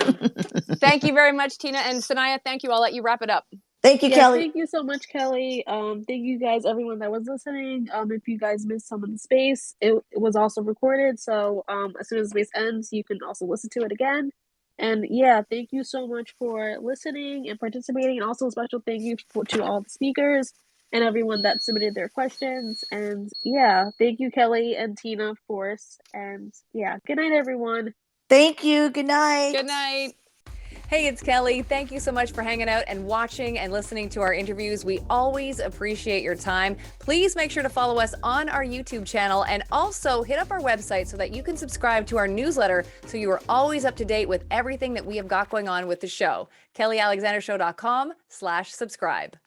S2: Thank you very much, Tina. And Sanaya, thank you. I'll let you wrap it up.
S3: Thank you, Kelly.
S1: Thank you so much, Kelly. Thank you guys, everyone that was listening. If you guys missed some of the space, it was also recorded. So as soon as the space ends, you can also listen to it again. And thank you so much for listening and participating. And also a special thank you to all the speakers and everyone that submitted their questions. And thank you, Kelly and Tina, of course. And good night, everyone.
S3: Thank you. Good night.
S2: Good night. Hey, it's Kelly. Thank you so much for hanging out and watching and listening to our interviews. We always appreciate your time. Please make sure to follow us on our YouTube channel and also hit up our website so that you can subscribe to our newsletter so you are always up to date with everything that we have got going on with the show. KellyAlexanderShow.com/subscribe.